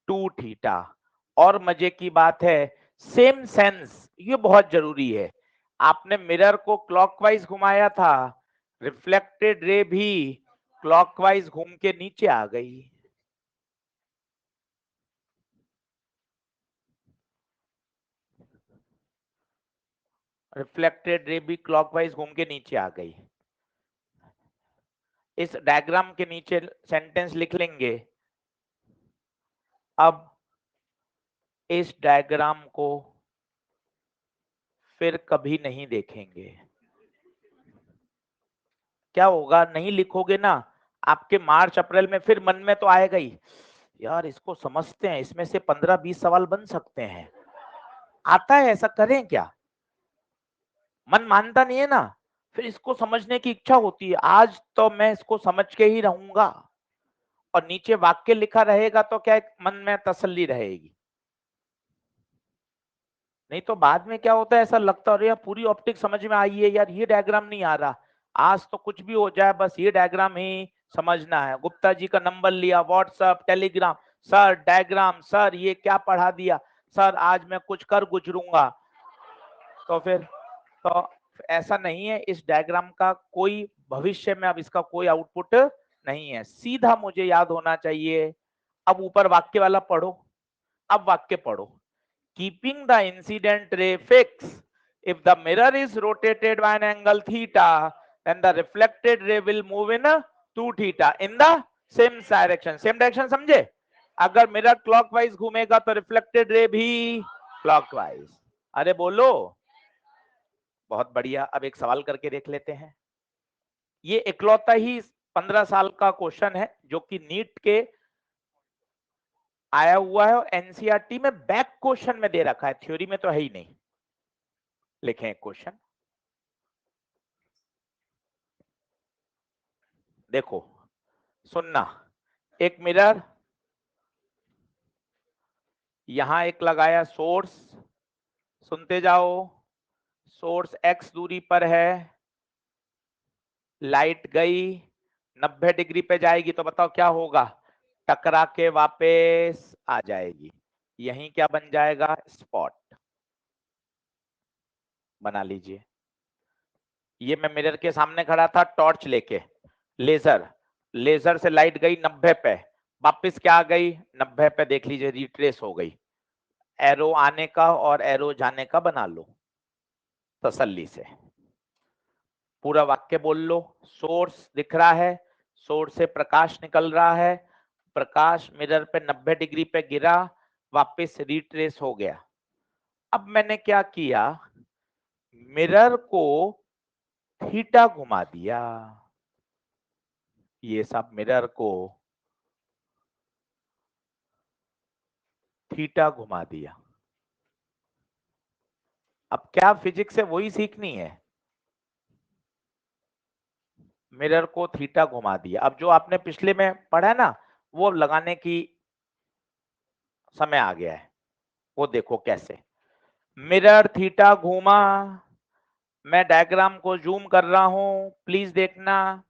2 थीटा। और मजे की बात है, सेम सेंस, ये बहुत जरूरी है। आपने मिरर को क्लॉकवाइज घुमाया था, रिफ्लेक्टेड रे भी क्लॉकवाइज घूम के नीचे आ गई। रिफ्लेक्टेड रे भी क्लॉकवाइज घूम के नीचे आ गई। इस डायग्राम के नीचे सेंटेंस लिख लेंगे। अब इस डायग्राम को फिर कभी नहीं देखेंगे। क्या होगा, नहीं लिखोगे ना, आपके मार्च अप्रैल में फिर मन में तो आएगा ही, यार इसको समझते हैं, इसमें से 15-20 सवाल बन सकते हैं। आता है ऐसा, करें क्या, मन मानता नहीं है ना, फिर इसको समझने की इच्छा होती है, आज तो मैं इसको समझ के ही रहूंगा। और नीचे वाक्य लिखा रहेगा तो क्या मन में तसल्ली रहेगी। नहीं तो बाद में क्या होता है, ऐसा लगता है यार पूरी ऑप्टिक समझ में आई है यार, ये डायग्राम नहीं आ रहा। आज तो कुछ भी हो जाए, बस ये डायग्राम ही समझना है। गुप्ता जी का नंबर लिया, WhatsApp Telegram, sir diagram, sir ये क्या पढ़ा दिया, सर आज मैं कुछ कर गुजरूंगा। तो फिर तो ऐसा नहीं है, इस डायग्राम का कोई भविष्य में अब इसका कोई आउटपुट नहीं है, सीधा मुझे याद होना चाहिए। अब ऊपर वाक्य वाला पढ़ो, अब वाक्य पढ़ो। Keeping the incident ray fix, if the mirror is rotated by an angle theta, then the reflected ray will move in 2 theta in the same direction। Same direction समझे, अगर मिरर क्लॉकवाइज घूमेगा तो रिफ्लेक्टेड रे भी clockwise. अरे बोलो, बहुत बढ़िया। अब एक सवाल करके देख लेते हैं। ये इकलौता ही 15 साल का क्वेश्चन है जो कि नीट के आया हुआ है, और एनसीईआरटी में बैक क्वेश्चन में दे रखा है, थ्योरी में तो है ही नहीं। लिखें क्वेश्चन, देखो सुनना। एक मिरर, यहां एक लगाया सोर्स, सुनते जाओ। सोर्स x दूरी पर है, लाइट गई 90 डिग्री पे जाएगी तो बताओ क्या होगा, टकरा के वापस आ जाएगी। यहीं क्या बन जाएगा, स्पॉट। बना लीजिए। ये मैं मिरर के सामने खड़ा था टॉर्च लेके, लेजर, लेजर से लाइट गई 90 पे, वापस क्या आ गई 90 पे, देख लीजिए रिट्रेस हो गई। एरो आने का और एरो जाने का बना लो तसल्ली से। पूरा वाक्य बोल लो। सोर्स दिख रहा है, सोर्स से प्रकाश निकल रहा है, प्रकाश मिरर पे 90 डिग्री पे गिरा, वापस रिट्रेस हो गया। अब मैंने क्या किया, मिरर को थीटा घुमा दिया, ये सब मिरर को थीटा घुमा दिया। अब क्या फिजिक्स है वही सीखनी है। मिरर को थीटा घुमा दिया। अब जो आपने पिछले में पढ़ा है ना, वो लगाने की समय आ गया है। वो देखो कैसे मिरर थीटा घूमा। मैं डायग्राम को जूम कर रहा हूं, प्लीज देखना।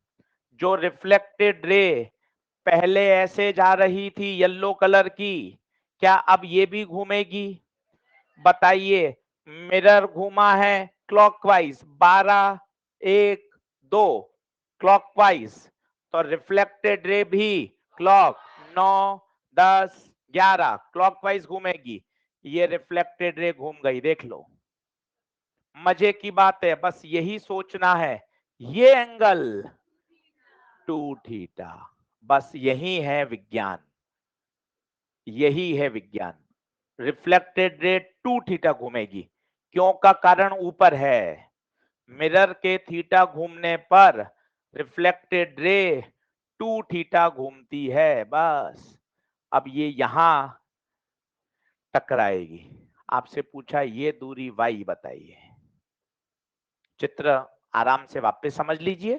जो रिफ्लेक्टेड रे पहले ऐसे जा रही थी येलो कलर की, क्या अब ये भी घूमेगी? बताइए। मिरर घूमा है क्लॉकवाइज 12 1 2 क्लॉकवाइज, तो रिफ्लेक्टेड रे भी क्लॉक 9 10 11 क्लॉकवाइज घूमेगी। ये रिफ्लेक्टेड रे घूम गई, देख लो। मजे की बात है, बस यही सोचना है। ये एंगल 2 थीटा, बस यही है विज्ञान, यही है विज्ञान। रिफ्लेक्टेड रे 2 थीटा घूमेगी। क्यों का कारण ऊपर है। मिरर के थीटा घूमने पर रिफ्लेक्टेड रे 2 थीटा घूमती है, बस। अब ये यहां टकराएगी। आपसे पूछा ये दूरी y बताइए। चित्र आराम से वापस समझ लीजिए।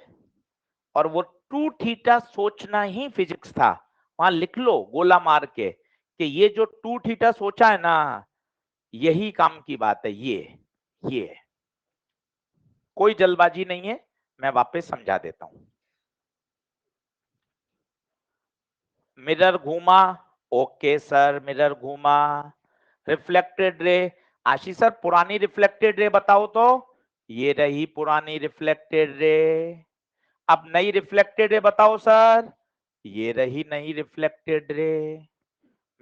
और वो 2 थीटा सोचना ही फिजिक्स था। वहां लिख लो गोला मार के कि ये जो 2 थीटा सोचा है ना, यही काम की बात है। ये कोई जल्दबाजी नहीं है, मैं वापस समझा देता हूं। मिरर घूमा, ओके सर, मिरर घूमा। रिफ्लेक्टेड रे, आशीष सर पुरानी रिफ्लेक्टेड रे बताओ तो। ये रही पुरानी रिफ्लेक्टेड रे। अब नई रिफ्लेक्टेड रे बताओ सर। ये रही नई रिफ्लेक्टेड रे।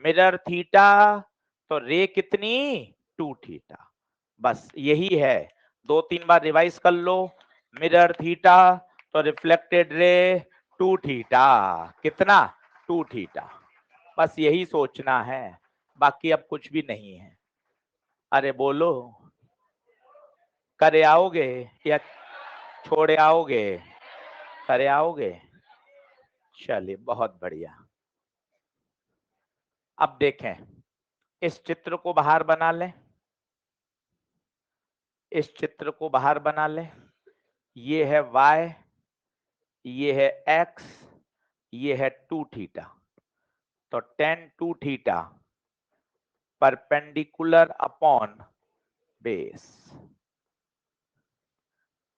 मिरर थीटा, तो रे कितनी 2 थीटा, बस यही है। 2-3 बार रिवाइज कर लो। मिरर थीटा तो रिफ्लेक्टेड रे 2 थीटा, कितना 2 थीटा, बस यही सोचना है, बाकी अब कुछ भी नहीं है। अरे बोलो, करे आओगे या छोड़े आओगे? करे आओगे? चलिए बहुत बढ़िया। अब देखें, इस चित्र को बाहर बना लें, इस चित्र को बाहर बना लें। ये है y, ये है x, ये है 2 थीटा। तो tan 2 theta perpendicular upon base,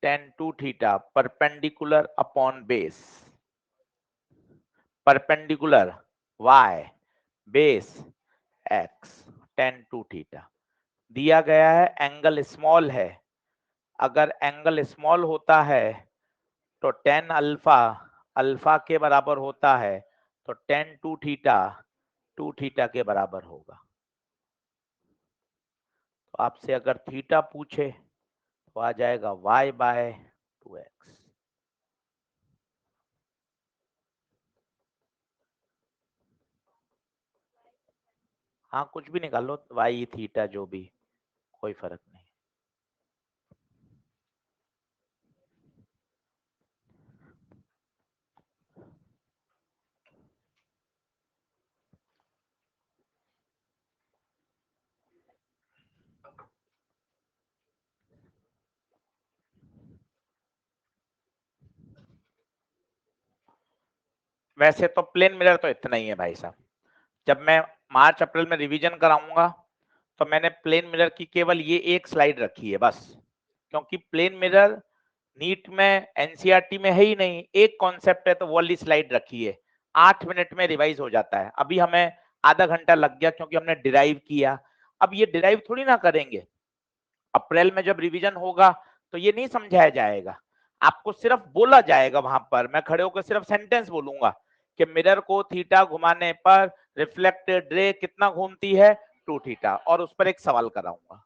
tan 2 theta perpendicular upon base, perpendicular y base x, tan 2 theta दिया गया है। एंगल स्मॉल है, अगर एंगल स्मॉल होता है तो tan अल्फा अल्फा के बराबर होता है, तो tan 2 थीटा 2 थीटा के बराबर होगा। तो आपसे अगर थीटा पूछे तो आ जाएगा y बाय 2x। हाँ कुछ भी निकालो, y थीटा जो भी, कोई फर्क नहीं। वैसे तो प्लेन मिरर तो इतना ही है भाई साहब। जब मैं मार्च अप्रैल में रिवीजन कराऊंगा तो मैंने प्लेन मिरर की केवल ये एक स्लाइड रखी है बस, क्योंकि प्लेन मिरर नीट में एनसीईआरटी में है ही नहीं। एक कॉन्सेप्ट है तो वो वाली स्लाइड रखी है, 8 मिनट में रिवाइज हो जाता है। अभी हमें आधा घंटा लग गया क्योंकि हमने डिराइव किया। अब ये डिराइव थोड़ी ना करेंगे, अप्रैल में जब रिवीजन होगा तो ये नहीं समझाया जाएगा, आपको सिर्फ बोला जाएगा। वहां पर मैं खड़े होकर सिर्फ सेंटेंस बोलूंगा कि मिरर को थीटा घुमाने पर रिफ्लेक्टेड रे कितना घूमती है 2 थीटा, और उस पर एक सवाल कराऊंगा।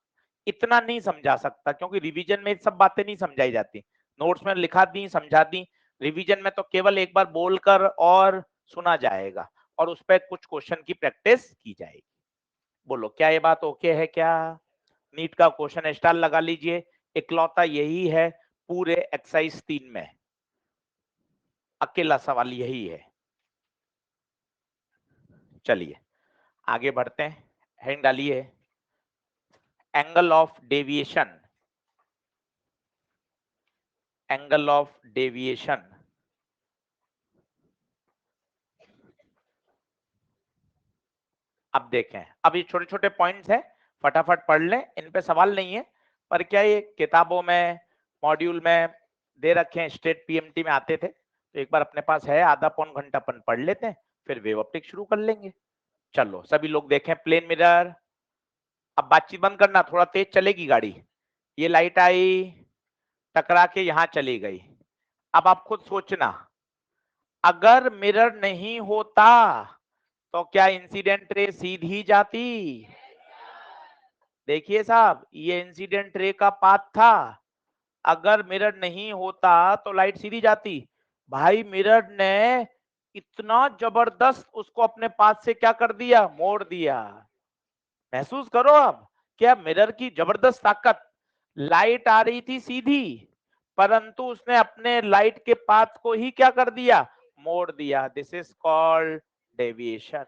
इतना नहीं समझा सकता क्योंकि रिवीजन में सब बातें नहीं समझाई जाती। नोट्स में लिखा दी, समझा दी। रिवीजन में तो केवल एक बार बोलकर और सुना जाएगा और उस पर कुछ क्वेश्चन की प्रैक्टिस की जाएगी। बोलो क्या ये बात ओके है क्या? नीट का क्वेश्चन स्टार लगा लीजिए। इकलौता यही है पूरे एक्सरसाइज 3 में, अकेला सवाल यही है। चलिए आगे बढ़ते हैं। हेडिंग डालिए angle of deviation, angle of deviation. अब देखें, अब ये छोटे छोटे पॉइंट्स हैं, फटाफट पढ़ लें, इन पे सवाल नहीं है, पर क्या ये किताबों में मॉड्यूल में दे रखे हैं, स्टेट पीएमटी में आते थे, तो एक बार अपने पास है, आधा पौन घंटा अपन पढ़ लेते हैं, फिर वेव ऑप्टिक शुरू कर लेंगे। चलो सभी लोग देखें प्लेन मिरर। अब बातचीत बंद करना, थोड़ा तेज चलेगी गाड़ी। ये लाइट आई, टकरा के यहां चली गई। अब आप खुद सोचना, अगर मिरर नहीं होता तो क्या इंसिडेंट रे सीधी जाती? देखिए साहब, ये इंसिडेंट रे का पाथ था, अगर मिरर नहीं होता तो लाइट सीधी जाती। भाई मिरर ने इतना जबरदस्त उसको अपने पाथ से क्या कर दिया, मोड़ दिया। महसूस करो अब, क्या मिरर की जबरदस्त ताकत। लाइट आ रही थी सीधी, परंतु उसने अपने लाइट के पाथ को ही क्या कर दिया, मोड़ दिया। This is called deviation.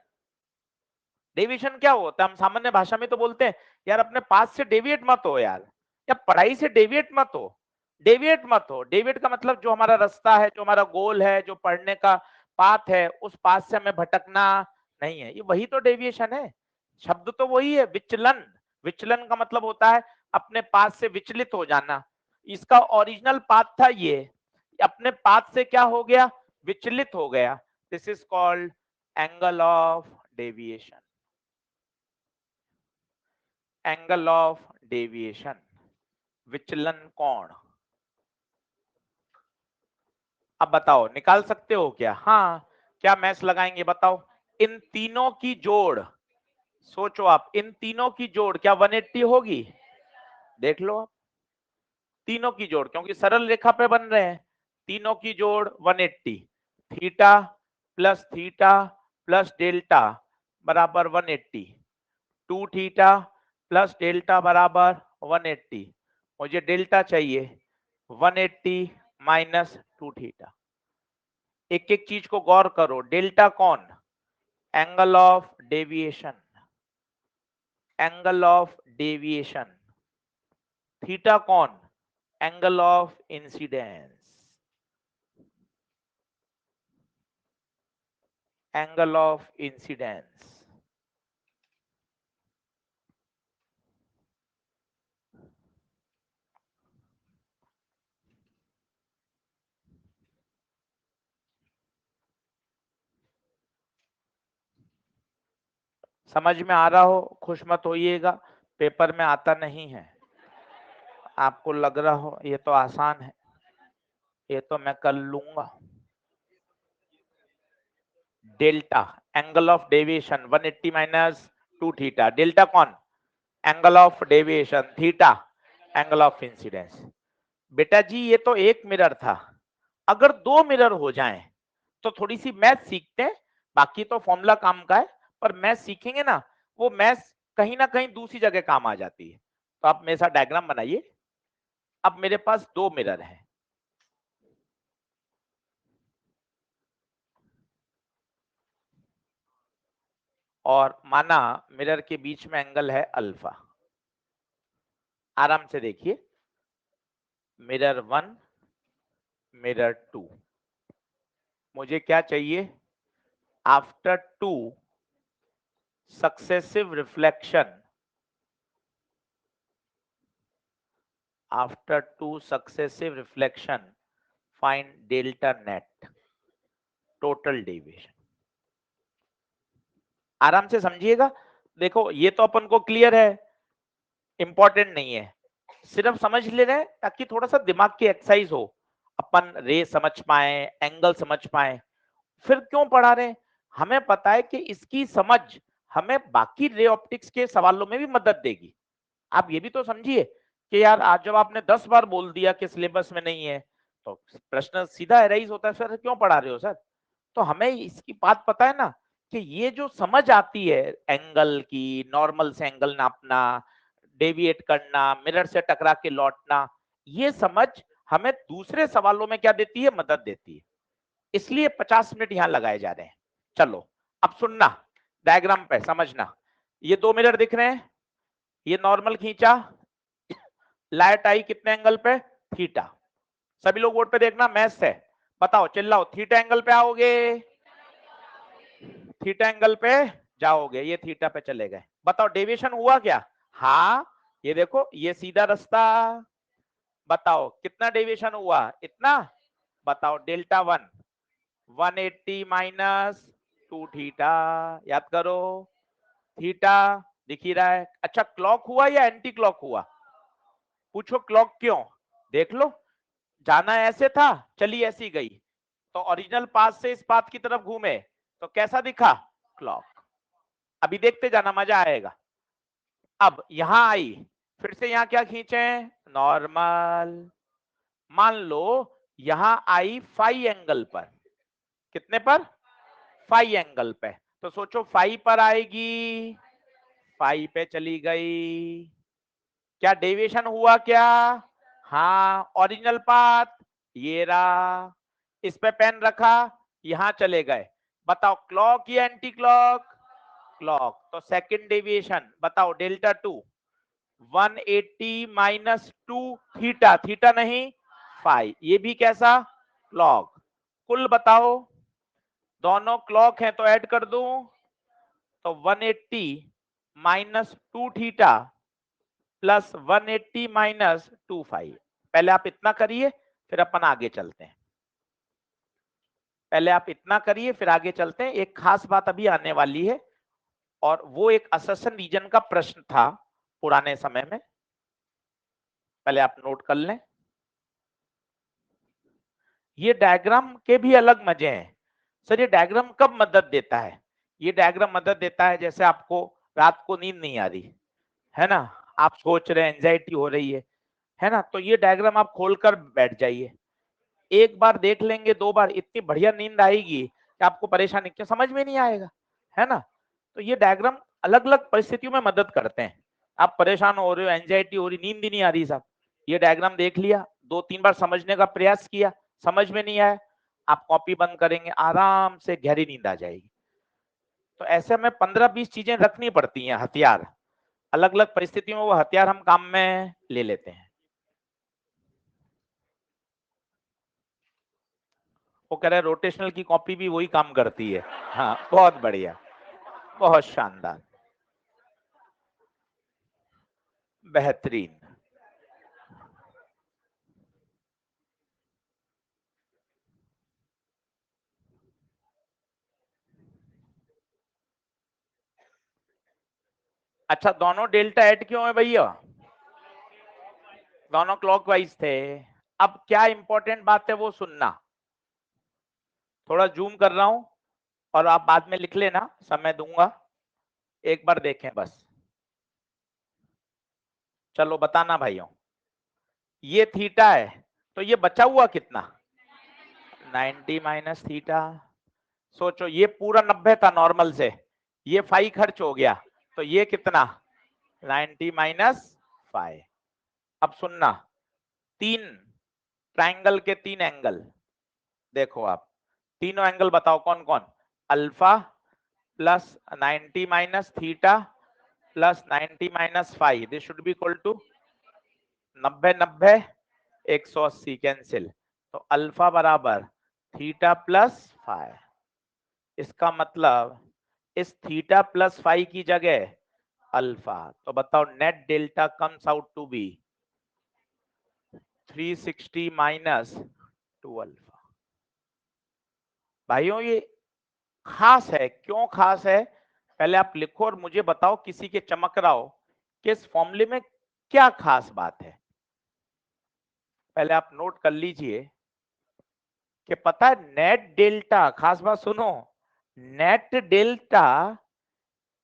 Deviation क्या होता है, हम सामान्य भाषा में तो बोलते हैं यार अपने पाथ से डेविएट मत हो यार, या पढ़ाई से डेविएट मत हो। डेविएट मत हो, डेविएट का मतलब जो हमारा रास्ता है, जो हमारा गोल है, जो पढ़ने का पाथ है, उस पाथ से हमें भटकना नहीं है, ये वही तो डेविएशन है। शब्द तो वही है, विचलन। विचलन का मतलब होता है अपने पाथ से विचलित हो जाना। इसका ओरिजिनल पाथ था ये, अपने पाथ से क्या हो गया, विचलित हो गया। This is called angle of deviation, angle of deviation, विचलन कोण। अब बताओ निकाल सकते हो क्या? हाँ, क्या मैथ्स लगाएंगे बताओ? इन तीनों की जोड़, सोचो आप, इन तीनों की जोड़ क्या 180 होगी? देख लो आप, तीनों की जोड़, क्योंकि सरल रेखा पे बन रहे हैं, तीनों की जोड़ 180, थीटा प्लस डेल्टा बराबर 180, 2 थीटा प्लस डेल्टा बराबर 180। मुझे डेल्टा चाहिए, 180 माइनस 2 थीटा। एक एक चीज को गौर करो, डेल्टा कौन, angle of deviation, angle of deviation. Theta कौन, angle of incidence, angle of incidence. समझ में आ रहा हो, खुश मत होइएगा, पेपर में आता नहीं है। आपको लग रहा हो ये तो आसान है, ये तो मैं कर लूंगा। Delta angle of deviation 180 minus 2 theta. Delta कौन, angle of deviation, theta angle of incidence. बेटा जी ये तो एक मिरर था, अगर 2 मिरर हो जाएं तो थोड़ी सी मैथ सीखते हैं, बाकी तो फॉर्मूला काम का है, पर मैथ सीखेंगे ना, वो मैथ कहीं ना कहीं दूसरी जगह काम आ जाती है। तो आप मेरे साथ डायग्राम बनाइए। अब मेरे पास 2 मिरर हैं, और माना मिरर के बीच में एंगल है अल्फा। आराम से देखिए, मिरर 1, मिरर 2, मुझे क्या चाहिए, after 2 successive reflection, after 2 successive reflection find delta net total deviation। आराम से समझिएगा, देखो ये तो अपन को क्लियर है, इंपॉर्टेंट नहीं है, सिर्फ समझ ले रहे हैं ताकि थोड़ा सा दिमाग की एक्सरसाइज हो, अपन रे समझ पाए, एंगल समझ पाए। फिर क्यों पढ़ा रहे हैं, हमें पता है कि इसकी समझ हमें बाकी रे ऑप्टिक्स के सवालों में भी मदद देगी। आप ये भी तो समझिए कि यार आज जब आपने 10 बार बोल दिया कि सिलेबस में नहीं है, तो प्रश्न सीधा एराइज होता है, सर क्यों पढ़ा रहे हो सर? तो हमें इसकी बात पता है ना, कि ये जो समझ आती है एंगल की, नॉर्मल से एंगल नापना, डेविएट करना, मिरर से टकरा के लौटना, ये समझ हमें दूसरे सवालों में क्या देती है, मदद देती है। इसलिए 50 मिनट यहां लगाए जा रहे हैं। चलो अब सुनना, डायग्राम पे समझना। ये 2 मिरर दिख रहे हैं, ये नॉर्मल खींचा, लाइट आई कितने एंगल पे, थीटा। सभी लोग बोर्ड पे देखना, मैथ्स है, बताओ चिल्लाओ, थीटा एंगल पे आओगे, थीटा एंगल पे जाओगे, ये थीटा पे चले गए। बताओ डेविएशन हुआ क्या, हाँ ये देखो ये सीधा रास्ता, बताओ कितना डेविएशन हुआ, इतना, बताओ डेल्टा 1 180 माइनस 2 थीटा, याद करो, थीटा दिख ही रहा है। अच्छा क्लॉक हुआ या एंटी क्लॉक हुआ, पूछो क्लॉक क्यों, देख लो, जाना ऐसे था, चली ऐसी गई, तो ओरिजिनल पाथ से इस पाथ की तरफ घूमे तो कैसा दिखा, क्लॉक। अभी देखते जाना, मजा आएगा। अब यहां आई, फिर से यहां क्या खींचे, नॉर्मल, मान लो यहां आई फाई एंगल पर, कितने पर, फाई एंगल पे, तो सोचो फाई पर आएगी, फाई पे चली गई, क्या डेविएशन हुआ क्या, हाँ ओरिजिनल पाथ ये रहा, इस पे पेन रखा, यहां चले गए, बताओ क्लॉक या एंटी क्लॉक, क्लॉक, तो सेकंड डेविएशन बताओ डेल्टा 2 180 माइनस 2 थीटा, थीटा नहीं फाई, ये भी कैसा, क्लॉक। कुल बताओ, दोनों क्लॉक हैं तो ऐड कर दूं, तो 180 minus 2 theta plus 180 minus 2 phi. पहले आप इतना करिए फिर अपन आगे चलते हैं, पहले आप इतना करिए फिर आगे चलते हैं। एक खास बात अभी आने वाली है, और वो एक असर्शन रीजन का प्रश्न था पुराने समय में, पहले आप नोट कर लें। ये डायग्राम के भी अलग मजे हैं सर, ये डायग्राम कब मदद देता है, ये डायग्राम मदद देता है जैसे आपको रात को नींद नहीं आ रही है ना, आप सोच रहे हैं, एंजाइटी हो रही है ना, तो ये डायग्राम आप खोलकर बैठ जाइए, एक बार देख लेंगे, 2 बार, इतनी बढ़िया नींद आएगी कि आपको परेशानी क्यों समझ में नहीं आएगा, है ना। तो ये डायग्राम अलग अलग परिस्थितियों में मदद करते हैं। आप परेशान हो रहे हो, एंजाइटी हो रही, नींद ही नहीं आ रही साहब, ये डायग्राम देख लिया, 2-3 बार समझने का प्रयास किया, समझ में नहीं आया, आप कॉपी बंद करेंगे, आराम से गहरी नींद आ जाएगी। तो ऐसे में 15-20 चीजें रखनी पड़ती हैं, हथियार, अलग अलग परिस्थितियों में वो हथियार हम काम में ले लेते हैं। वो कह रहे रोटेशनल की कॉपी भी वही काम करती है, हाँ बहुत बढ़िया, बहुत शानदार, बेहतरीन। अच्छा दोनों डेल्टा ऐड क्यों है भैया, दोनों क्लॉकवाइज थे। अब क्या इंपॉर्टेंट बात है वो सुनना, थोड़ा जूम कर रहा हूं और आप बाद में लिख लेना, समय दूंगा, एक बार देखें बस, चलो बताना भाइयों, ये थीटा है तो ये बचा हुआ कितना, 90 माइनस थीटा, सोचो ये पूरा 90 था नॉर्मल से, ये फाई खर्च हो गया, तो ये कितना, 90 माइनस 5। अब सुनना, 3 ट्राइंगल के 3 एंगल, देखो आप तीनों एंगल बताओ कौन कौन, alpha plus 90 minus theta plus 90 minus 5, this should be equal to 90 90 180 cancel, तो अल्फा बराबर थीटा प्लस 5, इसका मतलब इस थीटा प्लस 5 की जगह अल्फा, तो बताओ net delta comes out to be 360 minus 2 alpha. भाइयों ये खास है, क्यों खास है, पहले आप लिखो और मुझे बताओ किसी के चमक रहा हो कि इस फॉर्मूले में क्या खास बात है। पहले आप नोट कर लीजिए कि पता है नेट डेल्टा, खास बात सुनो, नेट डेल्टा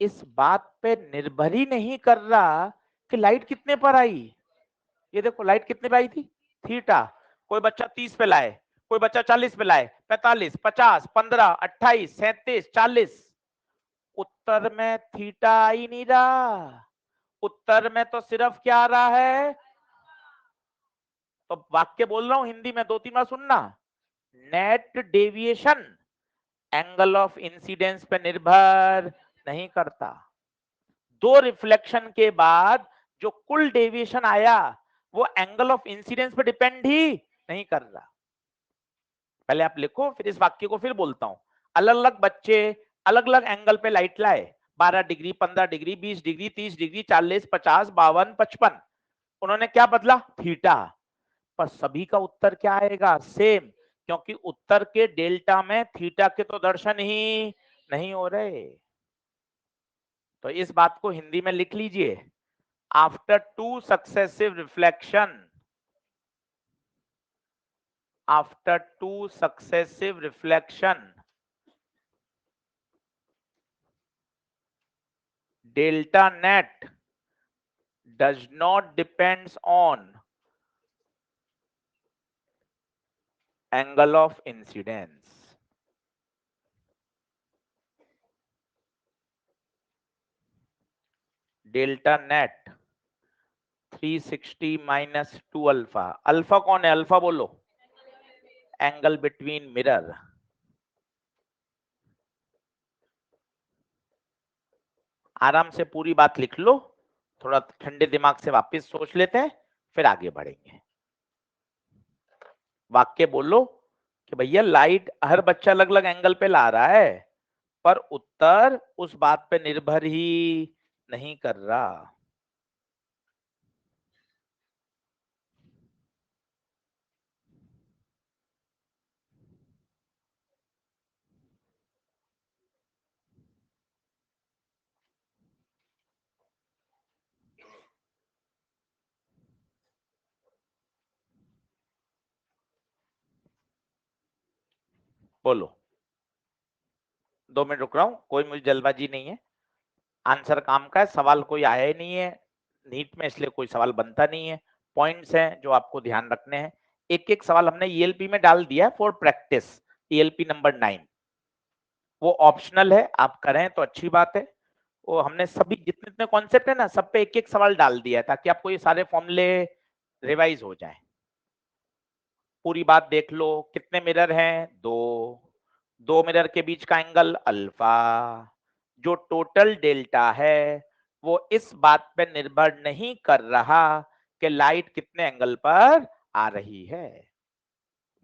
इस बात पे निर्भर ही नहीं कर रहा कि लाइट कितने पर आई, ये देखो लाइट कितने पे आई थी, थीटा, कोई बच्चा 30 पे लाए, कोई बच्चा 40 पे लाए, 45 50 15 28 37 40, उत्तर में थीटा आ ही नहीं रहा, उत्तर में तो सिर्फ क्या आ रहा है, तो वाक्य बोल रहा हूं हिंदी में, 2-3 बार सुनना, net deviation angle of incidence पे निर्भर नहीं करता, दो रिफ्लेक्शन के बाद जो कुल डेविएशन आया वो एंगल ऑफ इंसिडेंस पे डिपेंड ही नहीं कर रहा। पहले आप लिखो, फिर इस वाक्य को फिर बोलता हूं। अलग अलग बच्चे अलग अलग एंगल पे लाइट लाए, 12 डिग्री, 15 डिग्री, 20 डिग्री, 30 डिग्री, 40, 50, 52, 55। उन्होंने क्या बदला? थीटा। पर सभी का उत्तर क्या आएगा? सेम, क्योंकि उत्तर के डेल्टा में थीटा के तो दर्शन ही नहीं हो रहे। तो इस बात को हिंदी में लिख लीजिए। After two successive reflection, after two successive reflection, delta net does not depends on angle of incidence. Delta net 360 minus 2 alpha. Alpha कौन है? अल्फा बोलो। Angle between mirror. आराम से पूरी बात लिख लो, थोड़ा ठंडे दिमाग से वापस सोच लेते हैं, फिर आगे बढ़ेंगे। वाक्य बोलो कि भैया लाइट हर बच्चा अलग अलग एंगल पे ला रहा है, पर उत्तर उस बात पे निर्भर ही नहीं कर रहा। बोलो। 2 मिनट रुक रहा हूं, कोई मुझे जल्दबाजी नहीं है। आंसर काम का है, सवाल कोई आया ही नहीं है नीट में, इसलिए कोई सवाल बनता नहीं है। पॉइंट्स हैं जो आपको ध्यान रखने हैं। एक एक सवाल हमने ईएलपी में डाल दिया फॉर प्रैक्टिस। ईएलपी नंबर 9 वो ऑप्शनल है, आप करें तो अच्छी बात है। वो हमने सभी जितने जितने कॉन्सेप्ट है ना, सब पे एक एक सवाल डाल दिया है, ताकि आपको ये सारे फॉर्मूले रिवाइज हो जाए। पूरी बात देख लो। कितने मिरर हैं? दो मिरर के बीच का एंगल अल्फा। जो टोटल डेल्टा है वो इस बात पे निर्भर नहीं कर रहा कि लाइट कितने एंगल पर आ रही है।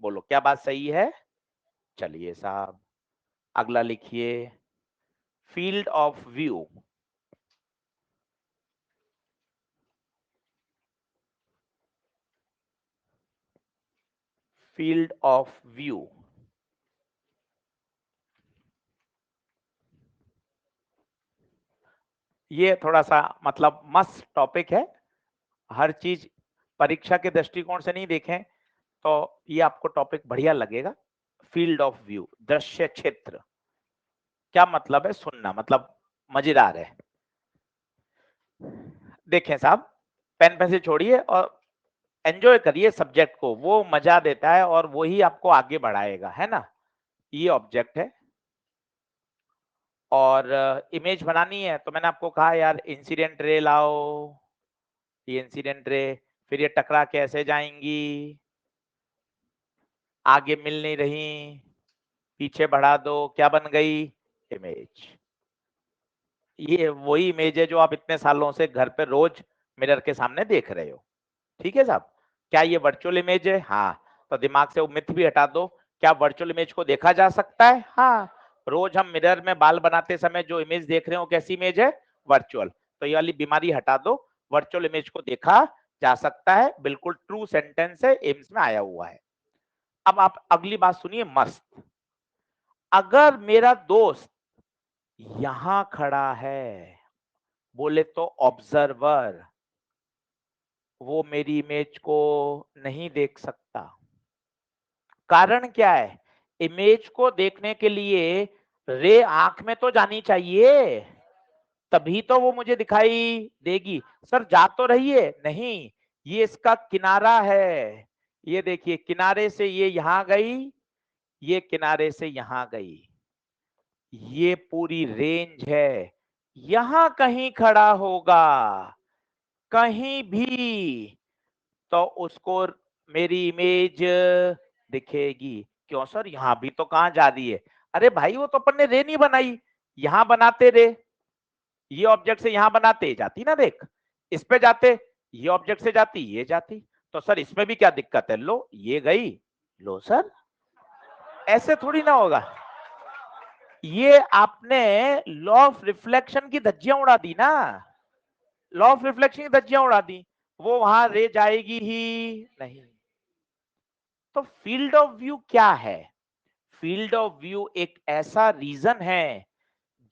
बोलो क्या बात सही है? चलिए साहब, अगला लिखिए। Field of view. Field of view ये थोड़ा सा मतलब मस्त टॉपिक है। हर चीज परीक्षा के दृष्टिकोण से नहीं देखें तो ये आपको टॉपिक बढ़िया लगेगा। फील्ड ऑफ व्यू, दृश्य क्षेत्र। क्या मतलब है? सुनना मतलब मजेदार है। देखें साहब, पेन पेंसिल छोड़िए और एंजॉय करिए सब्जेक्ट को, वो मजा देता है और वो ही आपको आगे बढ़ाएगा, है ना। ये ऑब्जेक्ट है और इमेज बनानी है, तो मैंने आपको कहा यार इंसिडेंट रे लाओ। ये इंसिडेंट रे, फिर ये टकरा कैसे जाएंगी, आगे मिल नहीं रही, पीछे बढ़ा दो, क्या बन गई? इमेज। ये वही इमेज है जो आप इतने सालों से घर पे रोज मिरर के सामने देख रहे हो। ठीक है साहब। क्या ये वर्चुअल इमेज है? हाँ। तो दिमाग से वो मिथ भी हटा दो। क्या वर्चुअल इमेज को देखा जा सकता है? हाँ। रोज हम मिरर में बाल बनाते समय जो इमेज देख रहे हो कैसी इमेज है? वर्चुअल। तो ये वाली बीमारी हटा दो, वर्चुअल इमेज को देखा जा सकता है। बिल्कुल ट्रू सेंटेंस है, एम्स में आया हुआ है। अब आप अगली बात सुनिए मस्त। अगर मेरा दोस्त यहां खड़ा है, बोले तो ऑब्जर्वर, वो मेरी इमेज को नहीं देख सकता। कारण क्या है? इमेज को देखने के लिए रे आंख में तो जानी चाहिए, तभी तो वो मुझे दिखाई देगी। सर जा तो रही है? नहीं, ये इसका किनारा है। ये देखिए, किनारे से ये यहां गई, ये किनारे से यहां गई, ये पूरी रेंज है। यहां कहीं खड़ा होगा, कहीं भी, तो उसको मेरी इमेज दिखेगी। क्यों सर, यहां भी तो कहां जा रही है? अरे भाई वो तो अपन ने रे नहीं बनाई, यहां बनाते रे। ये ऑब्जेक्ट से यहां बनाते जाती ना, देख इस पे जाते, ये ऑब्जेक्ट से जाती, ये जाती, तो सर इसमें भी क्या दिक्कत है, लो ये गई, लो सर, ऐसे थोड़ी ना होगा। ये आपने लॉ ऑफ रिफ्लेक्शन की धज्जियां उड़ा दी ना, लॉ ऑफ रिफ्लेक्शन की धज्जियां उड़ा दी, वो वहां रे जाएगी ही नहीं। तो फील्ड ऑफ व्यू क्या है? फील्ड ऑफ व्यू एक ऐसा रीजन है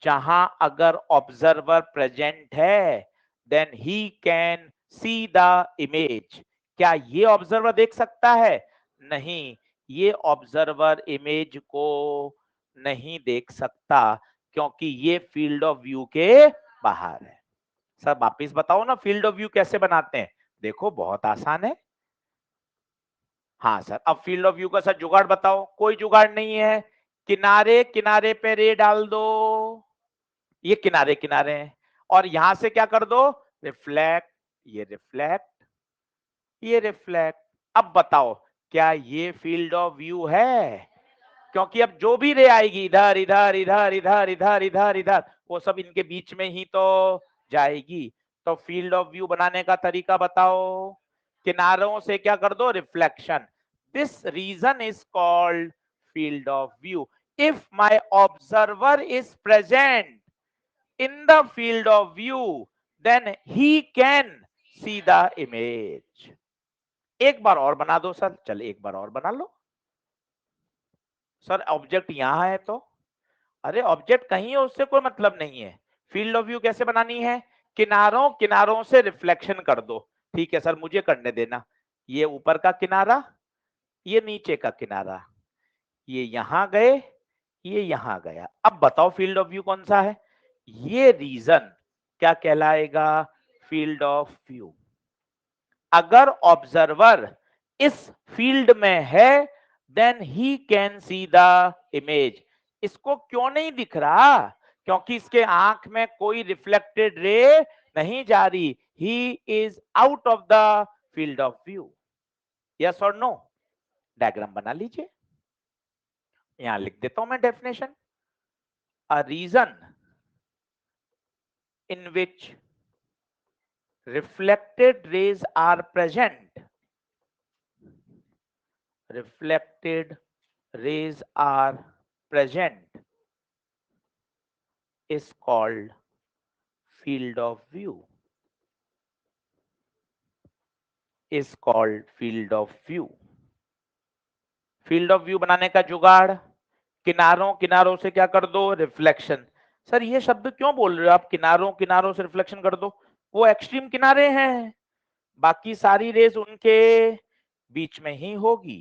जहां अगर ऑब्जर्वर प्रेजेंट है then he can see the image. क्या ये ऑब्जर्वर देख सकता है? नहीं, ये ऑब्जर्वर इमेज को नहीं देख सकता, क्योंकि ये फील्ड ऑफ व्यू के बाहर है। सर वापिस बताओ ना, फील्ड ऑफ व्यू कैसे बनाते हैं? देखो बहुत आसान है। हाँ सर, अब फील्ड ऑफ व्यू का सर जुगाड़ बताओ। कोई जुगाड़ नहीं है, किनारे किनारे पे रे डाल दो, ये किनारे किनारे हैं, और यहां से क्या कर दो, रिफ्लेक्ट, ये रिफ्लेक्ट, ये रिफ्लेक्ट। अब बताओ क्या ये फील्ड ऑफ व्यू है? क्योंकि अब जो भी रे आएगी इधर इधर इधर इधर इधर इधर इधर, वो सब इनके बीच में ही तो जाएगी। तो फील्ड ऑफ व्यू बनाने का तरीका बताओ, किनारों से क्या कर दो, reflection. This region is called field of view. If my observer is present in the field of view then he can see the image। एक बार और बना दो सर, चल एक बार और बना लो। सर ऑब्जेक्ट यहां है तो, अरे ऑब्जेक्ट कहीं है उससे कोई मतलब नहीं है। फील्ड ऑफ व्यू कैसे बनानी है, किनारों किनारों से रिफ्लेक्शन कर दो। ठीक है सर, मुझे करने देना। ये ऊपर का किनारा, ये नीचे का किनारा, ये यहां गए, ये यहां गया। अब बताओ फील्ड ऑफ व्यू कौन सा है? ये रीजन क्या कहलाएगा, फील्ड ऑफ व्यू। अगर ऑब्जर्वर इस फील्ड में है then he can see the image. इसको क्यों नहीं दिख रहा? क्योंकि इसके आंख में कोई रिफ्लेक्टेड रे नहीं जा रही, he is out of the field of view. Yes और नो? डायग्राम बना लीजिए, यहां लिख देता हूं मैं definition. A region in which reflected rays are present, reflected rays are present is called field of view, is called field of view। Field of view बनाने का जुगाड़, किनारों किनारों से क्या कर दो, रिफ्लेक्शन। सर ये शब्द क्यों बोल रहे हो आप, किनारों किनारों से रिफ्लेक्शन कर दो? वो एक्सट्रीम किनारे हैं, बाकी सारी रेस उनके बीच में ही होगी।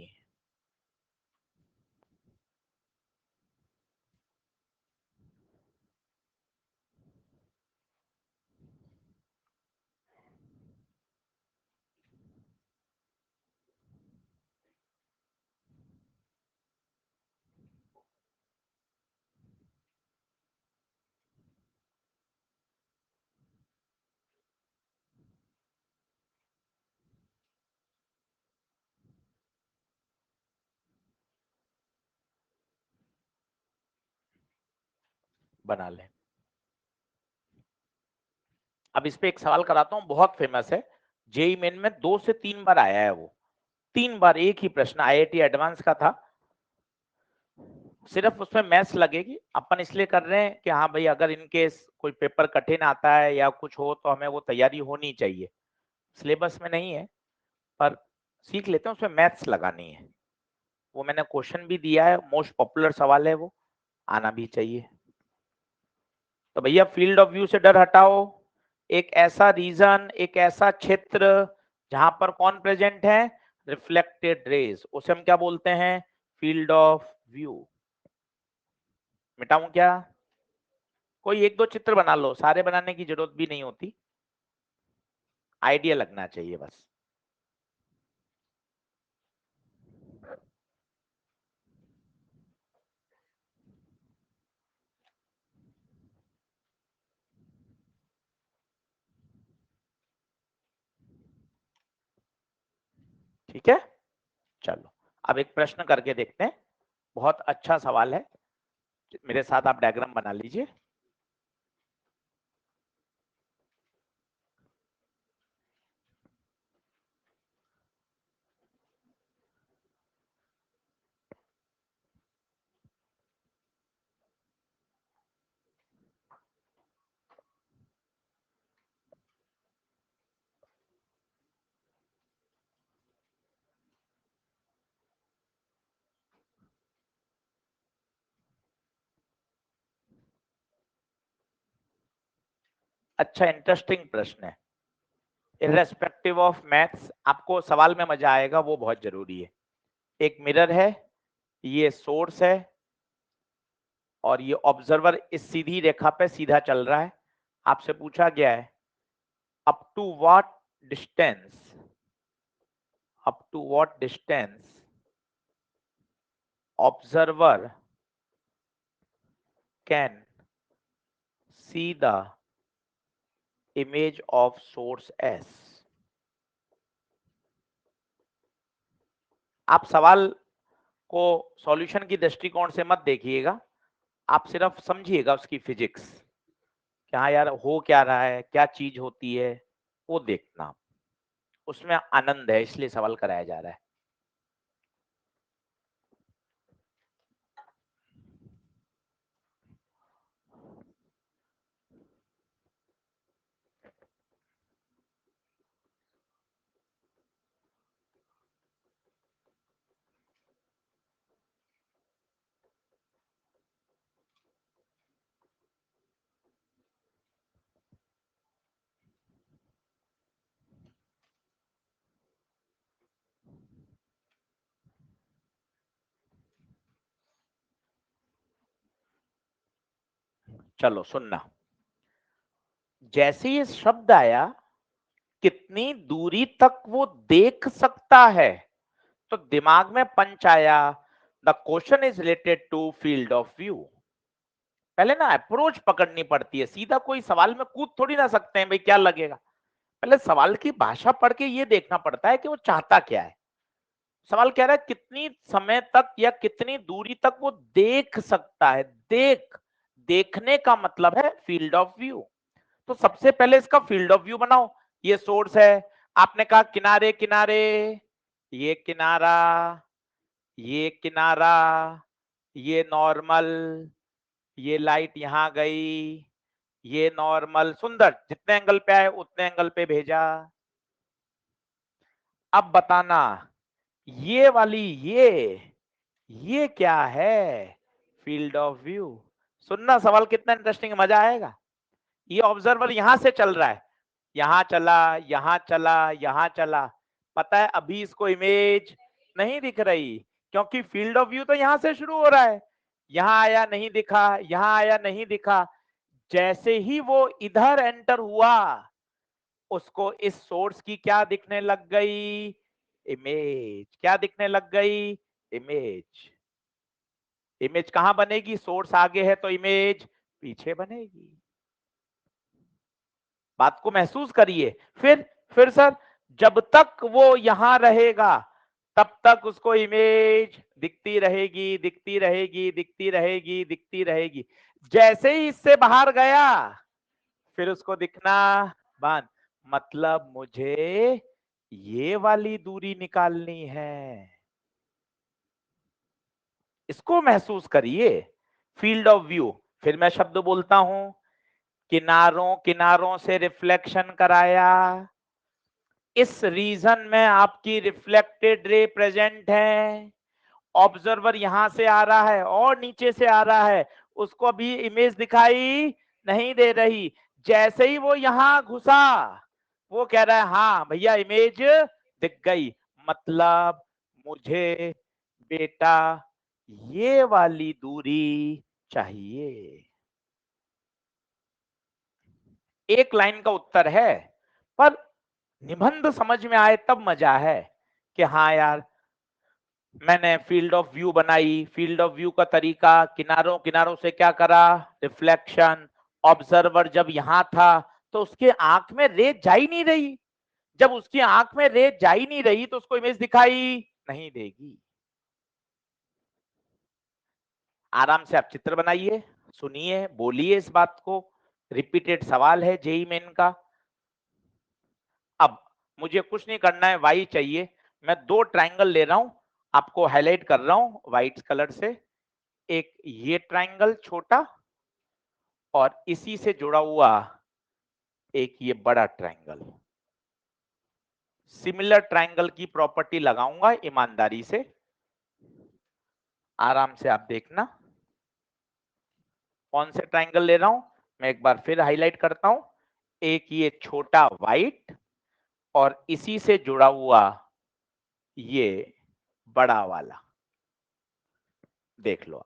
बना ले। अब इस पे एक सवाल कराता हूँ, बहुत फेमस है, जेई मेन में 2 से 3 बार आया है वो, 3 बार एक ही प्रश्न, आईआईटी एडवांस का था। सिर्फ उसमें मैथ्स लगेगी, अपन इसलिए कर रहे हैं कि हाँ भाई अगर इनकेस कोई पेपर कठिन आता है या कुछ हो तो हमें वो तैयारी होनी चाहिए। सिलेबस में नहीं है पर सीख लेते हैं, उसमें मैथ्स लगानी है। वो मैंने क्वेश्चन भी दिया है, मोस्ट पॉपुलर सवाल है, वो आना भी चाहिए। तो भैया फील्ड ऑफ व्यू से डर हटाओ, एक ऐसा रीजन, एक ऐसा क्षेत्र जहां पर कौन प्रेजेंट है, रिफ्लेक्टेड रेज, उसे हम क्या बोलते हैं, फील्ड ऑफ व्यू। मिटाऊं क्या? कोई एक दो चित्र बना लो, सारे बनाने की जरूरत भी नहीं होती, आइडिया लगना चाहिए बस। ठीक है, चलो अब एक प्रश्न करके देखते हैं, बहुत अच्छा सवाल है, मेरे साथ आप डायग्राम बना लीजिए। अच्छा इंटरेस्टिंग प्रश्न है। इर्रेस्पेक्टिव ऑफ मैथ्स, आपको सवाल में मजा आएगा, वो बहुत जरूरी है। एक मिरर है, ये सोर्स है, और ये ऑब्जर्वर इस सीधी रेखा पे सीधा चल रहा है। आपसे पूछा गया है up to what distance, up to what distance observer can see the image of source S. आप सवाल को सॉल्यूशन की दृष्टिकोण से मत देखिएगा, आप सिर्फ समझिएगा उसकी फिजिक्स, क्या यार हो क्या रहा है, क्या चीज होती है, वो देखना, उसमें आनंद है, इसलिए सवाल कराया जा रहा है। चलो सुनना, जैसे ये शब्द आया कितनी दूरी तक वो देख सकता है, तो दिमाग में पंच आया, the question is related to field of view. पहले ना अप्रोच पकड़नी पड़ती है, सीधा कोई सवाल में कूद थोड़ी ना सकते हैं भाई, क्या लगेगा। पहले सवाल की भाषा पढ़ के ये देखना पड़ता है कि वो चाहता क्या है। सवाल कह रहा है कितनी समय तक या कितनी दूरी तक वो देख सकता है। देखने का मतलब है फील्ड ऑफ व्यू। तो सबसे पहले इसका फील्ड ऑफ व्यू बनाओ। ये सोर्स है, आपने कहा किनारे किनारे, ये किनारा, ये किनारा, ये नॉर्मल, ये लाइट यहां गई, ये नॉर्मल, सुंदर, जितने एंगल पे आए उतने एंगल पे भेजा। अब बताना ये वाली ये क्या है, फील्ड ऑफ व्यू। सुनना सवाल कितना इंटरेस्टिंग, मजा आएगा। ये ऑब्जर्वर यहां से चल रहा है, यहां चला, यहां चला, यहां चला। पता है अभी इसको इमेज नहीं दिख रही, क्योंकि फील्ड ऑफ व्यू तो यहां से शुरू हो रहा है। यहां आया नहीं दिखा, यहां आया नहीं दिखा। जैसे ही वो इधर एंटर हुआ, उसको इस सोर्स की क्या दिखने लग गई, इमेज। क्या दिखने लग गई, इमेज। इमेज कहां बनेगी, सोर्स आगे है तो इमेज पीछे बनेगी। बात को महसूस करिए। फिर सर, जब तक वो यहां रहेगा तब तक उसको इमेज दिखती रहेगी, दिखती रहेगी, दिखती रहेगी, दिखती रहेगी। जैसे ही इससे बाहर गया फिर उसको दिखना बंद। मतलब मुझे ये वाली दूरी निकालनी है। इसको महसूस करिए, फील्ड ऑफ व्यू। फिर मैं शब्द बोलता हूं, किनारों किनारों से रिफ्लेक्शन कराया, इस रीजन में आपकी रिफ्लेक्टेड रे प्रेजेंट है। ऑब्जर्वर यहां से आ रहा है और नीचे से आ रहा है, उसको अभी इमेज दिखाई नहीं दे रही। जैसे ही वो यहां घुसा, वो कह रहा है हाँ भैया इमेज दिख गई। मतलब मुझे बेटा ये वाली दूरी चाहिए। एक लाइन का उत्तर है, पर निबंध समझ में आए तब मजा है कि हाँ यार मैंने फील्ड ऑफ व्यू बनाई। फील्ड ऑफ व्यू का तरीका, किनारों किनारों से क्या करा, रिफ्लेक्शन। ऑब्जर्वर जब यहां था तो उसके आंख में रे जा ही नहीं रही। जब उसकी आंख में रे जा ही नहीं रही तो उसको इमेज दिखाई नहीं देगी। आराम से आप चित्र बनाइए, सुनिए, बोलिए इस बात को। रिपीटेड सवाल है जेई मेन का। अब मुझे कुछ नहीं करना है, वाई चाहिए। मैं दो ट्रायंगल ले रहा हूं, आपको हाईलाइट कर रहा हूं व्हाइट कलर से। एक ये ट्रायंगल छोटा, और इसी से जुड़ा हुआ एक ये बड़ा ट्रायंगल। सिमिलर ट्रायंगल की प्रॉपर्टी लगाऊंगा ईमानदारी से, आराम से आप देखना। कौन से ट्रायंगल ले रहा हूं मैं एक बार फिर हाईलाइट करता हूं। एक ये छोटा वाइट और इसी से जुड़ा हुआ ये बड़ा वाला, देख लो आप।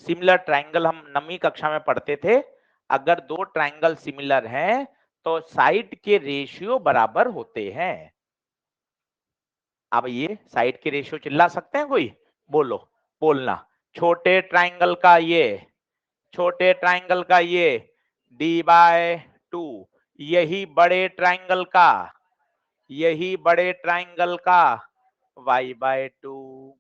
सिमिलर ट्रायंगल हम 9वीं कक्षा में पढ़ते थे, अगर दो ट्रायंगल सिमिलर हैं तो साइड के रेशियो बराबर होते हैं। अब ये साइड के रेशियो चिल्ला सकते हैं कोई? बोलो, बोलना। छोटे ट्रायंगल का ये, छोटे ट्रायंगल का ये d/2, यही बड़े ट्रायंगल का, यही बड़े ट्रायंगल का y/2।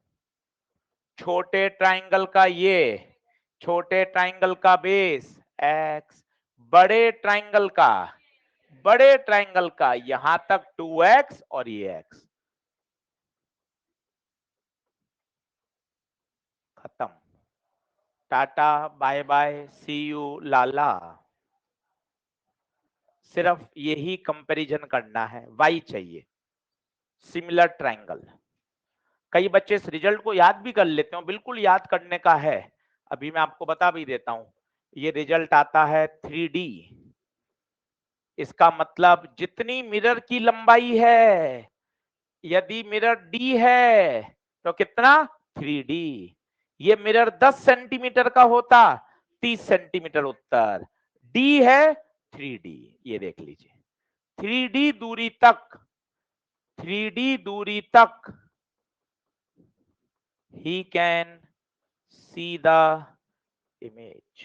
छोटे ट्रायंगल का ये, छोटे ट्रायंगल का बेस x, बड़े ट्रायंगल का, बड़े ट्रायंगल का यहां तक 2x और ये x। खत्म। Tata bye bye, see you लाला। सिर्फ यही कंपैरिजन करना है, y चाहिए, सिमिलर ट्रायंगल। कई बच्चे इस रिजल्ट को याद भी कर लेते हो, बिल्कुल याद करने का है, अभी मैं आपको बता भी देता हूं। ये रिजल्ट आता है 3D, इसका मतलब जितनी मिरर की लंबाई है, यदि मिरर D है तो कितना 3D। ये मिरर 10 सेंटीमीटर का होता 30 सेंटीमीटर उत्तर, D है 3D। ये देख लीजिए, 3D दूरी तक, 3D दूरी तक he can see the image।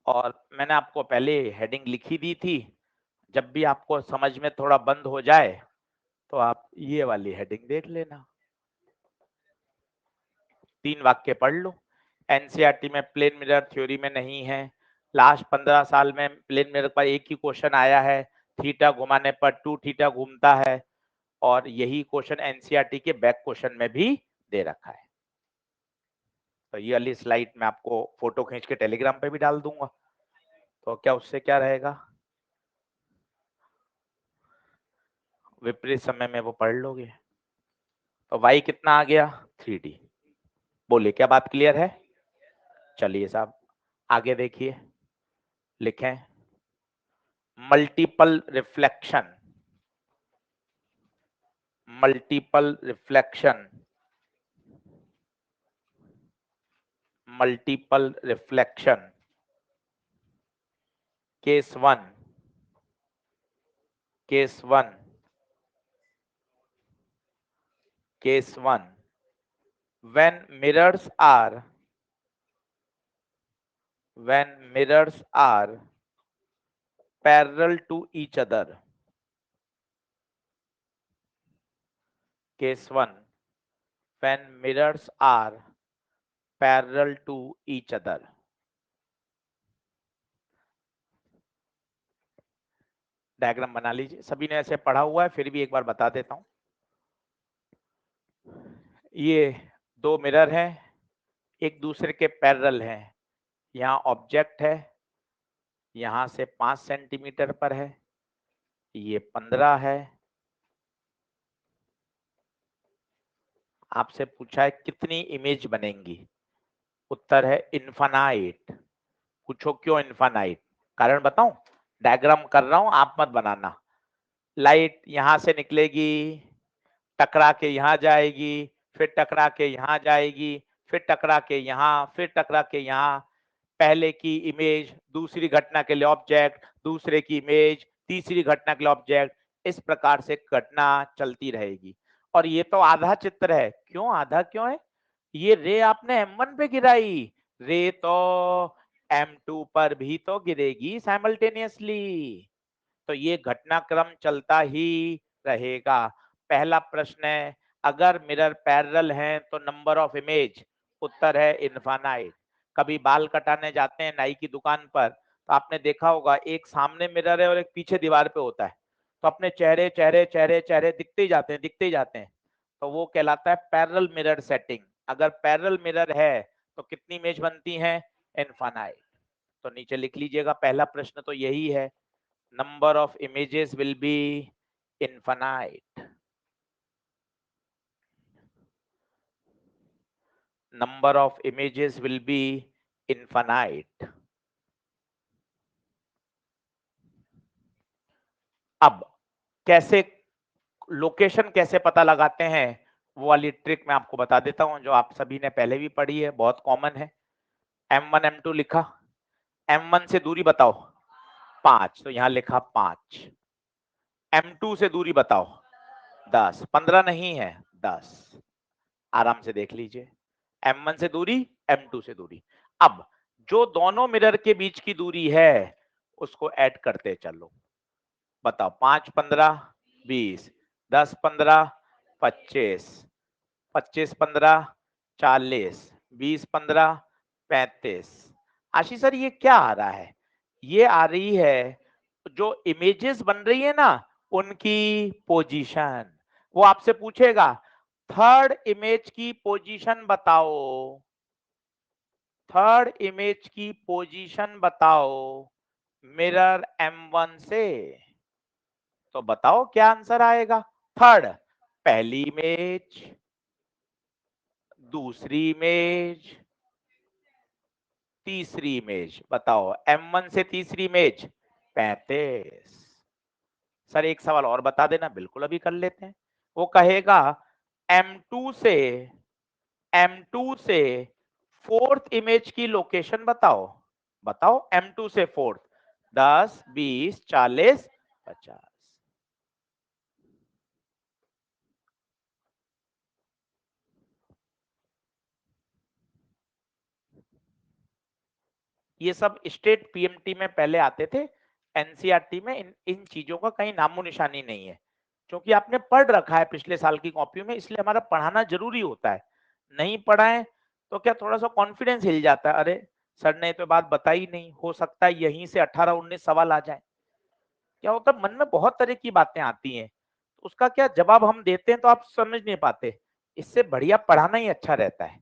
और मैंने आपको पहले हेडिंग लिखी दी थी, जब भी आपको समझ में थोड़ा बंद हो जाए तो आप ये वाली हेडिंग देख लेना। 3 वाक्य पढ़ लो। एनसीईआरटी में प्लेन मिरर थ्योरी में नहीं है, लास्ट 15 साल में प्लेन मिरर पर एक ही क्वेश्चन आया है, थीटा घुमाने पर 2 थीटा घूमता है, और यही क्वेश्चन एनसीईआरटी के बैक क्वेश्चन में भी दे रखा है। तो ये वाली स्लाइड मैं आपको फोटो खींच के टेलीग्राम पे भी डाल दूंगा, तो क्या उससे क्या रहेगा, विपरीत समय में वो पढ़ लोगे। तो y कितना आ गया 3D। बोलिए क्या बात क्लियर है? चलिए साहब आगे देखिए, लिखें multiple reflection, multiple reflection, multiple reflection. Case 1, case 1, case 1, when mirrors are, when mirrors are parallel to each other। Case 1, when mirrors are parallel to each other। Diagram बना लीजिए, सभी ने ऐसे पढ़ा हुआ है, फिर भी एक बार बता देता हूं। ये दो मिरर हैं, एक दूसरे के पैरेलल हैं, यहाँ ऑब्जेक्ट है, यहां से 5 सेंटीमीटर पर है, ये 15 है। आपसे पूछा है कितनी इमेज बनेंगी, उत्तर है इनफाइनाइट। पूछो क्यों इनफाइनाइट, कारण बताऊं? डायग्राम कर रहा हूं, आप मत बनाना। लाइट यहां से निकलेगी, टकरा के यहां जाएगी, फिर टकरा के यहां जाएगी, फिर टकरा के यहां, फिर टकरा के यहां। पहले की इमेज दूसरी घटना के लिए ऑब्जेक्ट, दूसरे की इमेज तीसरी घटना के लिए ऑब्जेक्ट, इस प्रकार से घटना चलती रहेगी। और ये तो आधा चित्र है, क्यों आधा क्यों है? ये रे आपने M1 पे गिराई, रे तो M2 पर भी तो गिरेगी साइमल्टेनियसली, तो ये घटनाक्रम चलता ही रहेगा। पहला प्रश्न है, अगर मिरर पैरेलल हैं तो नंबर ऑफ इमेज, उत्तर है इनफाइनाइट। कभी बाल कटाने जाते हैं नाई की दुकान पर, तो आपने देखा होगा एक सामने मिरर है और एक पीछे दीवार पे होता है, तो अपने चेहरे चेहरे चेहरे चेहरे दिखते ही जाते हैं, दिखते ही जाते हैं, तो वो कहलाता है पैरेलल मिरर सेटिंग। अगर पैरेलल मिरर है तो कितनी इमेज बनती है? इनफाइनाइट। तो नीचे लिख लीजिएगा, पहला प्रश्न तो यही है, number of images will be infinite। number of images will be infinite. अब कैसे लोकेशन कैसे पता लगाते हैं वो वाली ट्रिक मैं आपको बता देता हूं, जो आप सभी ने पहले भी पढ़ी है, बहुत कॉमन है। M1 M2 लिखा, M1 से दूरी बताओ 5, तो यहां लिखा 5। M2 से दूरी बताओ 10, 15 नहीं है 10। आराम से देख लीजिए, M1 से दूरी, M2 से दूरी। अब जो दोनों मिरर के बीच की दूरी है उसको ऐड करते चलो। बताओ 5 15 20, 10 15 25, 25 15 40, 20 15 35। आशीष सर ये क्या आ रहा है? ये आ रही है जो इमेजेस बन रही है ना उनकी पोजीशन। वो आपसे पूछेगा थर्ड इमेज की पोजीशन बताओ, थर्ड इमेज की पोजीशन बताओ मिरर M1 से। तो बताओ क्या आंसर आएगा? थर्ड, पहली इमेज, दूसरी इमेज, तीसरी इमेज। बताओ M1 से तीसरी इमेज 35। सर एक सवाल और बता देना, बिल्कुल अभी कर लेते हैं। वो कहेगा M2 से फोर्थ इमेज की लोकेशन बताओ। बताओ M2 से फोर्थ, 10 20 40 50। ये सब स्टेट पीएमटी में पहले आते थे, एनसीईआरटी में इन चीजों का कहीं नामो निशानी नहीं है, क्योंकि आपने पढ़ रखा है पिछले साल की कॉपी में, इसलिए हमारा पढ़ाना जरूरी होता है। नहीं पढ़ाएं तो क्या थोड़ा सा कॉन्फिडेंस हिल जाता है, अरे सर ने तो बात बताई नहीं, हो सकता है यहीं से 18-19 सवाल आ जाए। क्या होता है मन में बहुत तरह की बातें आती हैं, तो उसका क्या जवाब हम देते हैं तो आप समझ नहीं पाते। इससे बढ़िया पढ़ाना ही अच्छा रहता है।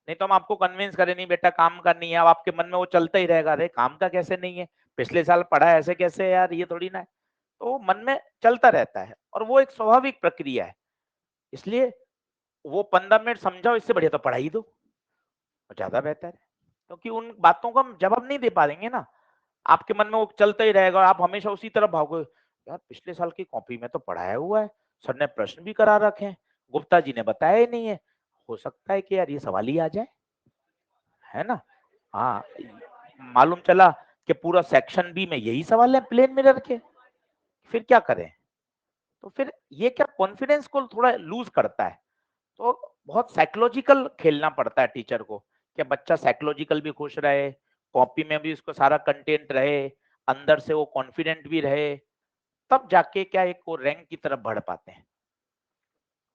नहीं तो हम आपको कन्विंस करें नहीं बेटा काम का नहीं है, अब आपके मन में वो चलता ही रहेगा, अरे काम का कैसे नहीं है, पिछले साल पढ़ा है ऐसे कैसे यार, ये थोड़ी ना है। तो मन में चलता रहता है और वो एक स्वाभाविक प्रक्रिया है। इसलिए वो 15 मिनट समझाओ, इससे बढ़िया तो पढ़ाई दो, ज्यादा बेहतर है। क्योंकि उन बातों का हम जवाब नहीं दे पाएंगे ना, आपके मन में वो चलता ही रहेगा और आप हमेशा उसी तरफ भागोगे। यार पिछले साल की कॉपी में तो पढ़ाया हुआ है, सर ने प्रश्न भी करा रखे हैं, गुप्ता जी ने बताया ही नहीं है, हो सकता है कि यार ये सवाल ही आ जाए, है ना। हाँ, मालूम चला कि पूरा सेक्शन बी में यही सवाल है प्लेन मिरर के, फिर क्या करें? तो फिर ये क्या कॉन्फिडेंस को थोड़ा लूज करता है। तो बहुत साइकोलॉजिकल खेलना पड़ता है टीचर को, कि बच्चा साइकोलॉजिकल भी खुश रहे, कॉपी में भी उसको सारा कंटेंट रहे, अंदर से वो कॉन्फिडेंट भी रहे, तब जाके क्या एक वो रैंक की तरफ बढ़ पाते हैं।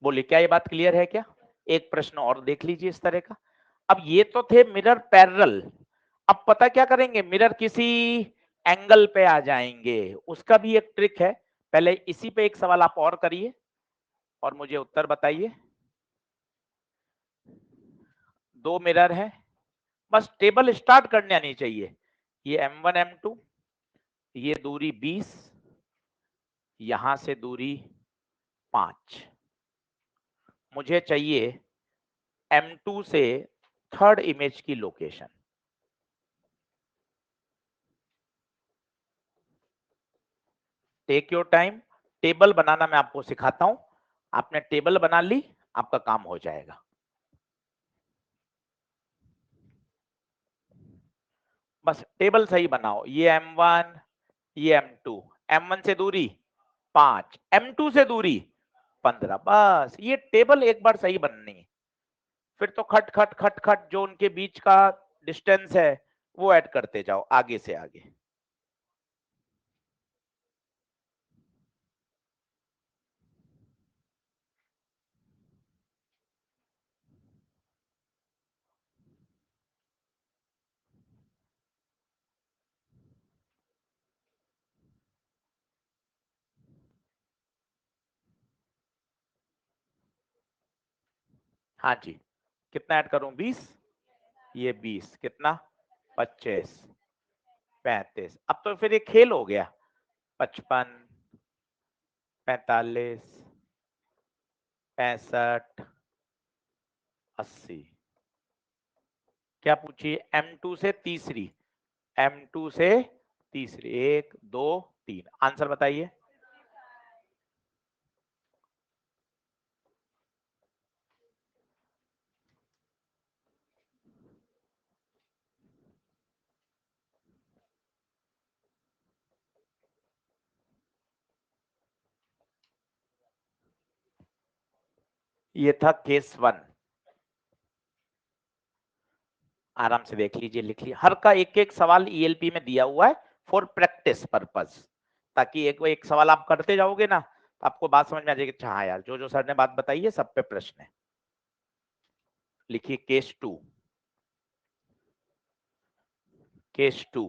बोलिए क्या ये बात क्लियर है क्या? एक प्रश्न और देख लीजिए इस तरह का। अब ये तो थे मिरर पैरेलल, अब पता क्या करेंगे, मिरर किसी एंगल पे आ जाएंगे, उसका भी एक ट्रिक है। पहले इसी पे एक सवाल आप और करिए और मुझे उत्तर बताइए। दो मिरर है, बस टेबल स्टार्ट करने आनी चाहिए। ये M1 M2, ये दूरी 20, यहां से दूरी 5। मुझे चाहिए M2 से थर्ड इमेज की location. Take your time, table बनाना मैं आपको सिखाता हूं, आपने टेबल बना ली, आपका काम हो जाएगा। बस टेबल सही बनाओ, ये M1, ये M2, M1 से दूरी 5, M2 से दूरी 15, बस ये टेबल एक बार सही बननी है। फिर तो खट खट खट खट जो उनके बीच का डिस्टेंस है वो ऐड करते जाओ आगे से आगे। हाँ जी, कितना ऐड करूं? 20, ये 20 कितना? 25, 35। अब तो फिर ये खेल हो गया, 55, 45, 65, 80। क्या पूछी? M2 से तीसरी, M2 से तीसरी, 1 2 3, आंसर बताइए। ये था केस 1। आराम से देख लीजिए, लिख लीजिए, हर का एक एक सवाल ईएलपी में दिया हुआ है फॉर प्रैक्टिस पर्पस, ताकि एक सवाल आप करते जाओगे ना तो आपको बात समझ में आ जाएगी। अच्छा हाँ यार, जो जो सर ने बात बताई है सब पे प्रश्न है। लिखिए case 2। Case 2,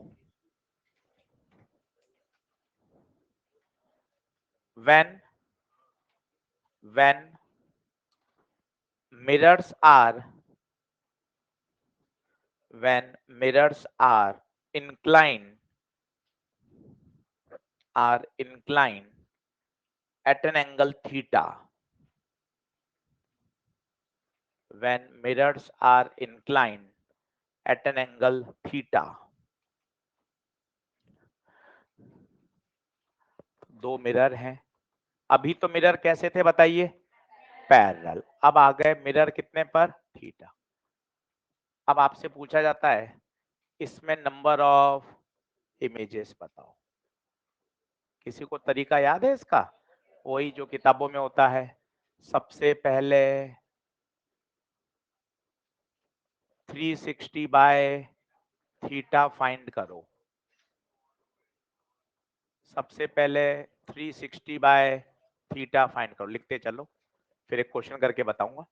when mirrors are inclined at an angle theta, when mirrors are inclined at an angle theta, दो मिरर हैं। अभी तो मिरर कैसे थे बताइए? पैरेलल। अब आ गए मिरर कितने पर? थीटा। अब आपसे पूछा जाता है इसमें नंबर ऑफ इमेजेस बताओ। किसी को तरीका याद है इसका? वही जो किताबों में होता है, सबसे पहले 360 बाय थीटा फाइंड करो। सबसे पहले 360 बाय थीटा फाइंड करो, लिखते चलो, फिर एक क्वेश्चन करके बताऊंगा।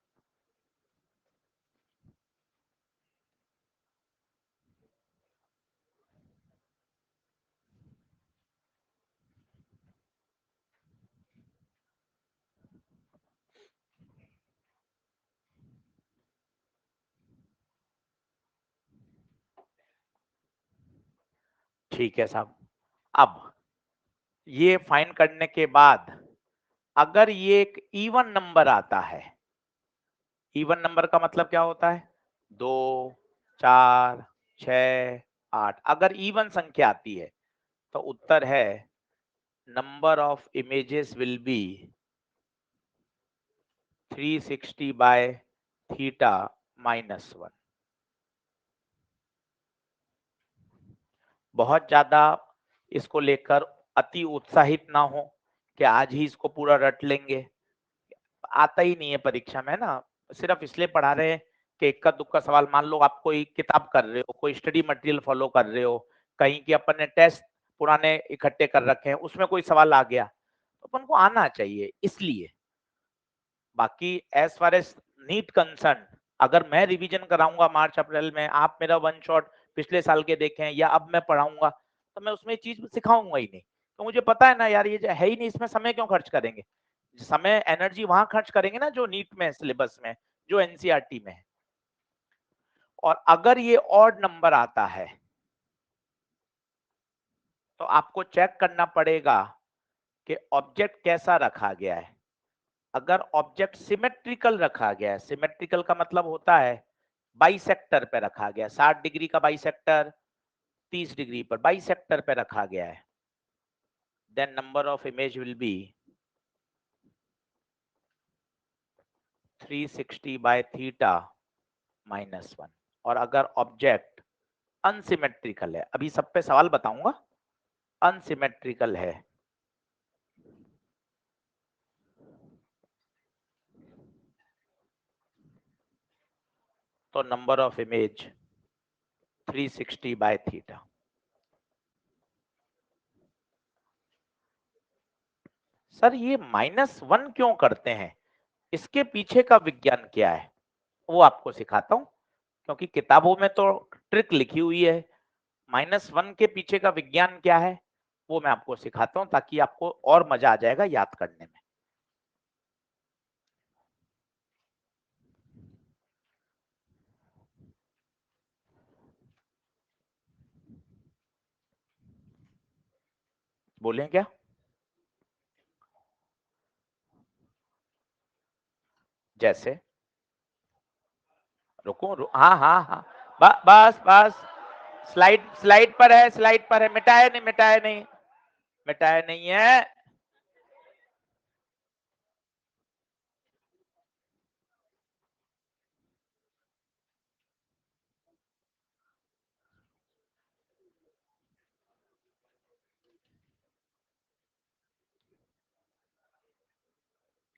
ठीक है साहब। अब ये फाइंड करने के बाद अगर ये एक इवन नंबर आता है, इवन नंबर का मतलब क्या होता है? 2 4 6 8, अगर इवन संख्या आती है तो उत्तर है number of images will be 360 by theta -1। बहुत ज्यादा इसको लेकर अति उत्साहित ना हो कि आज ही इसको पूरा रट लेंगे, आता ही नहीं है परीक्षा में ना। सिर्फ इसलिए पढ़ा रहे हैं कि इक्का दुक्का सवाल, मान लो आप कोई किताब कर रहे हो, कोई स्टडी मटेरियल फॉलो कर रहे हो, कहीं की अपन ने टेस्ट पुराने इकट्ठे कर रखे हैं, उसमें कोई सवाल आ गया तो अपन को आना चाहिए इसलिए। बाकी as far as NEET concerned, अगर मैं रिवीजन कराऊंगा मार्च अप्रैल में, आप मेरा वन शॉट पिछले साल के देखें या अब मैं पढ़ाऊंगा, तो मैं उसमें चीज सिखाऊंगा ही नहीं। तो मुझे पता है ना यार, ये है ही नहीं, इसमें समय क्यों खर्च करेंगे? समय एनर्जी वहां खर्च करेंगे ना जो नीट में सिलेबस में, जो एनसीईआरटी में है। और अगर ये ऑड नंबर आता है तो आपको चेक करना पड़ेगा कि ऑब्जेक्ट कैसा रखा गया है। अगर ऑब्जेक्ट सिमेट्रिकल रखा गया है, सिमेट्रिकल का मतलब होता है बाइसेक्टर पे रखा गया, 60 डिग्री का बाइसेक्टर, 30 डिग्री पर बाइसेक्टर पे रखा गया है, then number of image will be 360 by theta -1। और अगर ऑब्जेक्ट अनसिमेट्रिकल है, अभी सब पे सवाल बताऊंगा, अनसिमेट्रिकल है तो number of image 360 by theta. Sir ये -1 क्यों करते हैं, इसके पीछे का विज्ञान क्या है, वो आपको सिखाता हूं, क्योंकि किताबों में तो ट्रिक लिखी हुई है। -1 के पीछे का विज्ञान क्या है वो मैं आपको सिखाता हूं, ताकि आपको और मजा आ जाएगा याद करने में। बोलें क्या? जैसे रुको हाँ हाँ हाँ, बस बस, स्लाइड पर है, स्लाइड पर है, मिटाया नहीं, मिटाया नहीं, मिटाया नहीं है।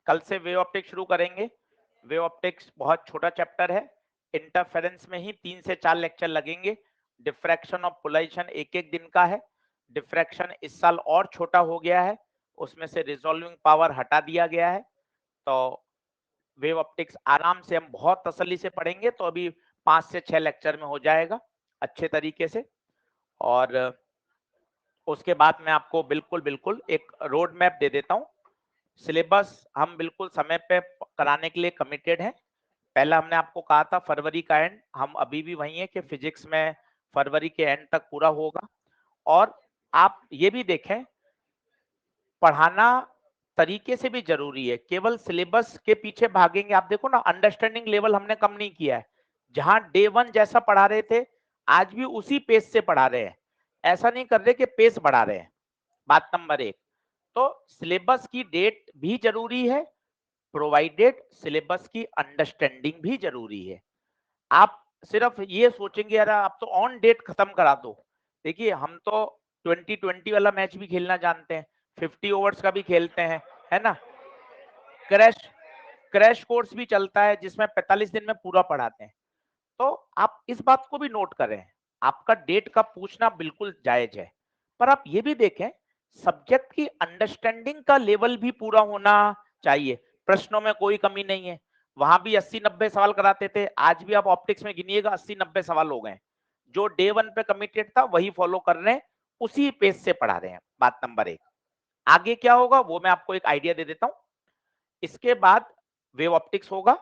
कल से वेव ऑप्टिक्स शुरू करेंगे। वेव ऑप्टिक्स बहुत छोटा चैप्टर है, इंटरफेरेंस में ही 3 से 4 लेक्चर लगेंगे। डिफ्रैक्शन और पोलराइजेशन एक एक दिन का है। डिफ्रैक्शन इस साल और छोटा हो गया है, उसमें से रिजॉल्विंग पावर हटा दिया गया है। तो वेव ऑप्टिक्स आराम से हम बहुत तसल्ली से पढ़ेंगे, तो अभी 5 से 6 लेक्चर में हो जाएगा अच्छे तरीके से। और उसके बाद मैं आपको बिल्कुल बिल्कुल एक रोड मैप दे देता हूं। सिलेबस हम बिल्कुल समय पे कराने के लिए कमिटेड हैं। पहला हमने आपको कहा था फरवरी का एंड, हम अभी भी वही है कि फिजिक्स में फरवरी के एंड तक पूरा होगा। और आप ये भी देखें, पढ़ाना तरीके से भी जरूरी है, केवल सिलेबस के पीछे भागेंगे। आप देखो ना, अंडरस्टैंडिंग लेवल हमने कम नहीं किया है। जहां डे 1 जैसा पढ़ा रहे थे, आज भी उसी पेस से पढ़ा रहे हैं। ऐसा नहीं कर रहे कि पेस बढ़ा रहे हैं। बात नंबर 1। तो सिलेबस की डेट भी जरूरी है, प्रोवाइडेड सिलेबस की अंडरस्टैंडिंग भी जरूरी है। आप सिर्फ ये सोचेंगे यार आप तो ऑन डेट खत्म करा दो। देखिए हम तो 2020 वाला मैच भी खेलना जानते हैं, 50 ओवर्स का भी खेलते हैं, है ना। क्रैश क्रैश कोर्स भी चलता है जिसमें 45 दिन में पूरा पढ़ाते हैं। तो आप इस बात को भी नोट करें, आपका डेट का पूछना बिल्कुल जायज है, पर आप ये भी देखें सब्जेक्ट की अंडरस्टैंडिंग का लेवल भी पूरा होना चाहिए। प्रश्नों में कोई कमी नहीं है, वहां भी 80-90 सवाल कराते थे, आज भी आप ऑप्टिक्स में गिनिएगा 80-90 सवाल हो गए। जो डे 1 पे कमिटेड था वही फॉलो कर रहे हैं, उसी पेज से पढ़ा रहे हैं। बात नंबर 1। आगे क्या होगा वो मैं आपको एक आइडिया दे देता हूं। इसके बाद वेव ऑप्टिक्स होगा,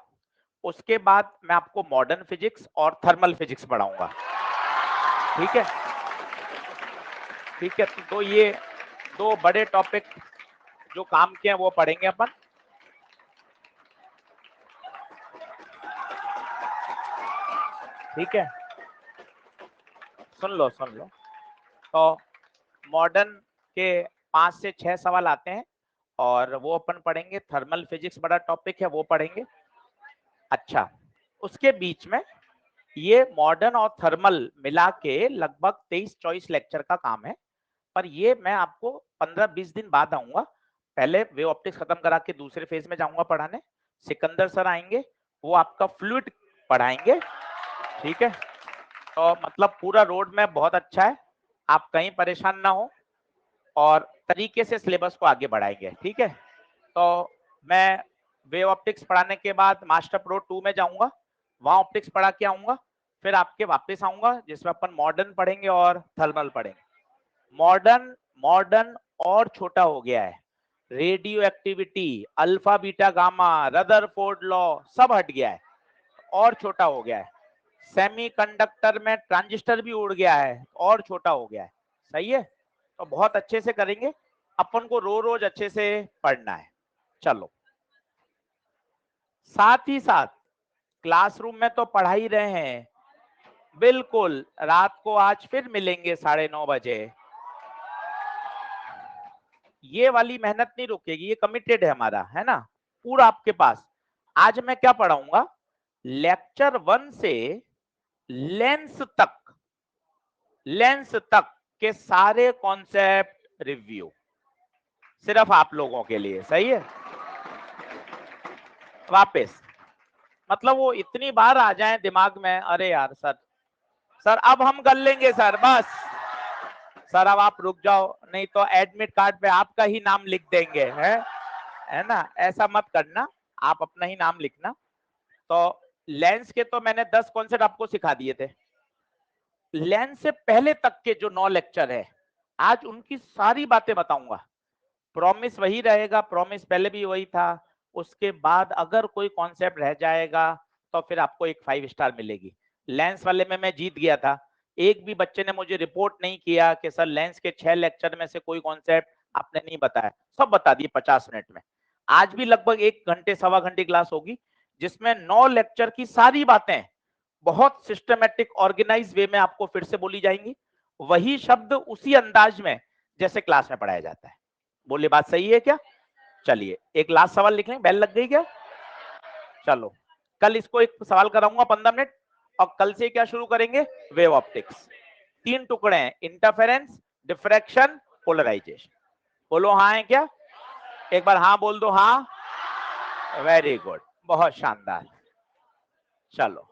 उसके बाद मैं आपको मॉडर्न फिजिक्स और थर्मल फिजिक्स पढ़ाऊंगा। ठीक है, ठीक है। तो ये 2 बड़े टॉपिक जो काम के हैं वो पढ़ेंगे अपन। ठीक है, सुन लो सुन लो। तो मॉडर्न के 5 से 6 सवाल आते हैं और वो अपन पढ़ेंगे। थर्मल फिजिक्स बड़ा टॉपिक है, वो पढ़ेंगे। अच्छा, उसके बीच में ये मॉडर्न और थर्मल मिला के लगभग 23-24 लेक्चर का काम है, पर ये मैं आपको 15-20 दिन बाद आऊंगा। पहले वेव ऑप्टिक्स खत्म करा के दूसरे फेज में जाऊंगा पढ़ाने। सिकंदर सर आएंगे, वो आपका फ्लूइड पढ़ाएंगे। ठीक है, तो मतलब पूरा रोड मैप बहुत अच्छा है, आप कहीं परेशान ना हो और तरीके से सिलेबस को आगे बढ़ाएंगे। ठीक है, तो मैं वेव ऑप्टिक्स पढ़ाने के बाद मास्टर प्रो 2 में जाऊंगा, वहां ऑप्टिक्स पढ़ा के आऊंगा, फिर आपके वापस आऊंगा जिसमें अपन मॉडर्न पढ़ेंगे और थर्मल पढ़ेंगे। मॉडर्न मॉडर्न और छोटा हो गया है, radio activity, alpha beta gamma, Rutherford law सब हट गया है और छोटा हो गया है। सेमीकंडक्टर में ट्रांजिस्टर भी उड़ गया है और छोटा हो गया है। सही है, तो बहुत अच्छे से करेंगे अपन को, रोज अच्छे से पढ़ना है। चलो, साथ ही साथ क्लासरूम में तो पढ़ा ही रहे हैं, बिल्कुल रात को आज फिर मिलेंगे 9:30 बजे। ये वाली मेहनत नहीं रुकेगी, ये कमिटेड है हमारा, है ना, पूरा आपके पास। आज मैं क्या पढ़ाऊंगा, लेक्चर 1 से लेंस तक, लेंस तक के सारे कॉन्सेप्ट रिव्यू सिर्फ आप लोगों के लिए। सही है, वापस मतलब वो इतनी बार आ जाए दिमाग में, अरे यार सर, सर अब हम कर लेंगे सर, बस सर अब आप रुक जाओ, नहीं तो एडमिट कार्ड पे आपका ही नाम लिख देंगे, है ना। ऐसा मत करना, आप अपना ही नाम लिखना। तो लेंस के तो मैंने 10 कॉन्सेप्ट आपको सिखा दिए थे। लेंस से पहले तक के जो 9 लेक्चर है, आज उनकी सारी बातें बताऊंगा। प्रॉमिस वही रहेगा, प्रॉमिस पहले भी वही था। उसके बाद अगर कोई कॉन्सेप्ट रह जाएगा तो फिर आपको एक 5 स्टार मिलेगी। लेंस वाले में मैं जीत गया था, एक भी बच्चे ने मुझे रिपोर्ट नहीं किया कि सर लेंस के 6 लेक्चर में से कोई कॉन्सेप्ट आपने नहीं बताया, सब बता दिए 50 मिनट में। आज भी लगभग 1 घंटे 1.25 घंटे क्लास होगी जिसमें 9 लेक्चर की सारी बातें बहुत सिस्टमेटिक ऑर्गेनाइज वे में आपको फिर से बोली जाएंगी, वही शब्द उसी अंदाज में जैसे क्लास में पढ़ाया जाता है। बोलिए बात सही है क्या? चलिए एक लास्ट सवाल लिख लें, बेल लग गई क्या? चलो कल इसको एक सवाल कराऊंगा 15 मिनट, और कल से क्या शुरू करेंगे? Wave optics. 3 टुकड़े हैं, इंटरफेरेंस, डिफ्रैक्शन, पोलराइजेशन। बोलो हाँ है क्या? एक बार हाँ बोल दो। हाँ, वेरी गुड, बहुत शानदार। चलो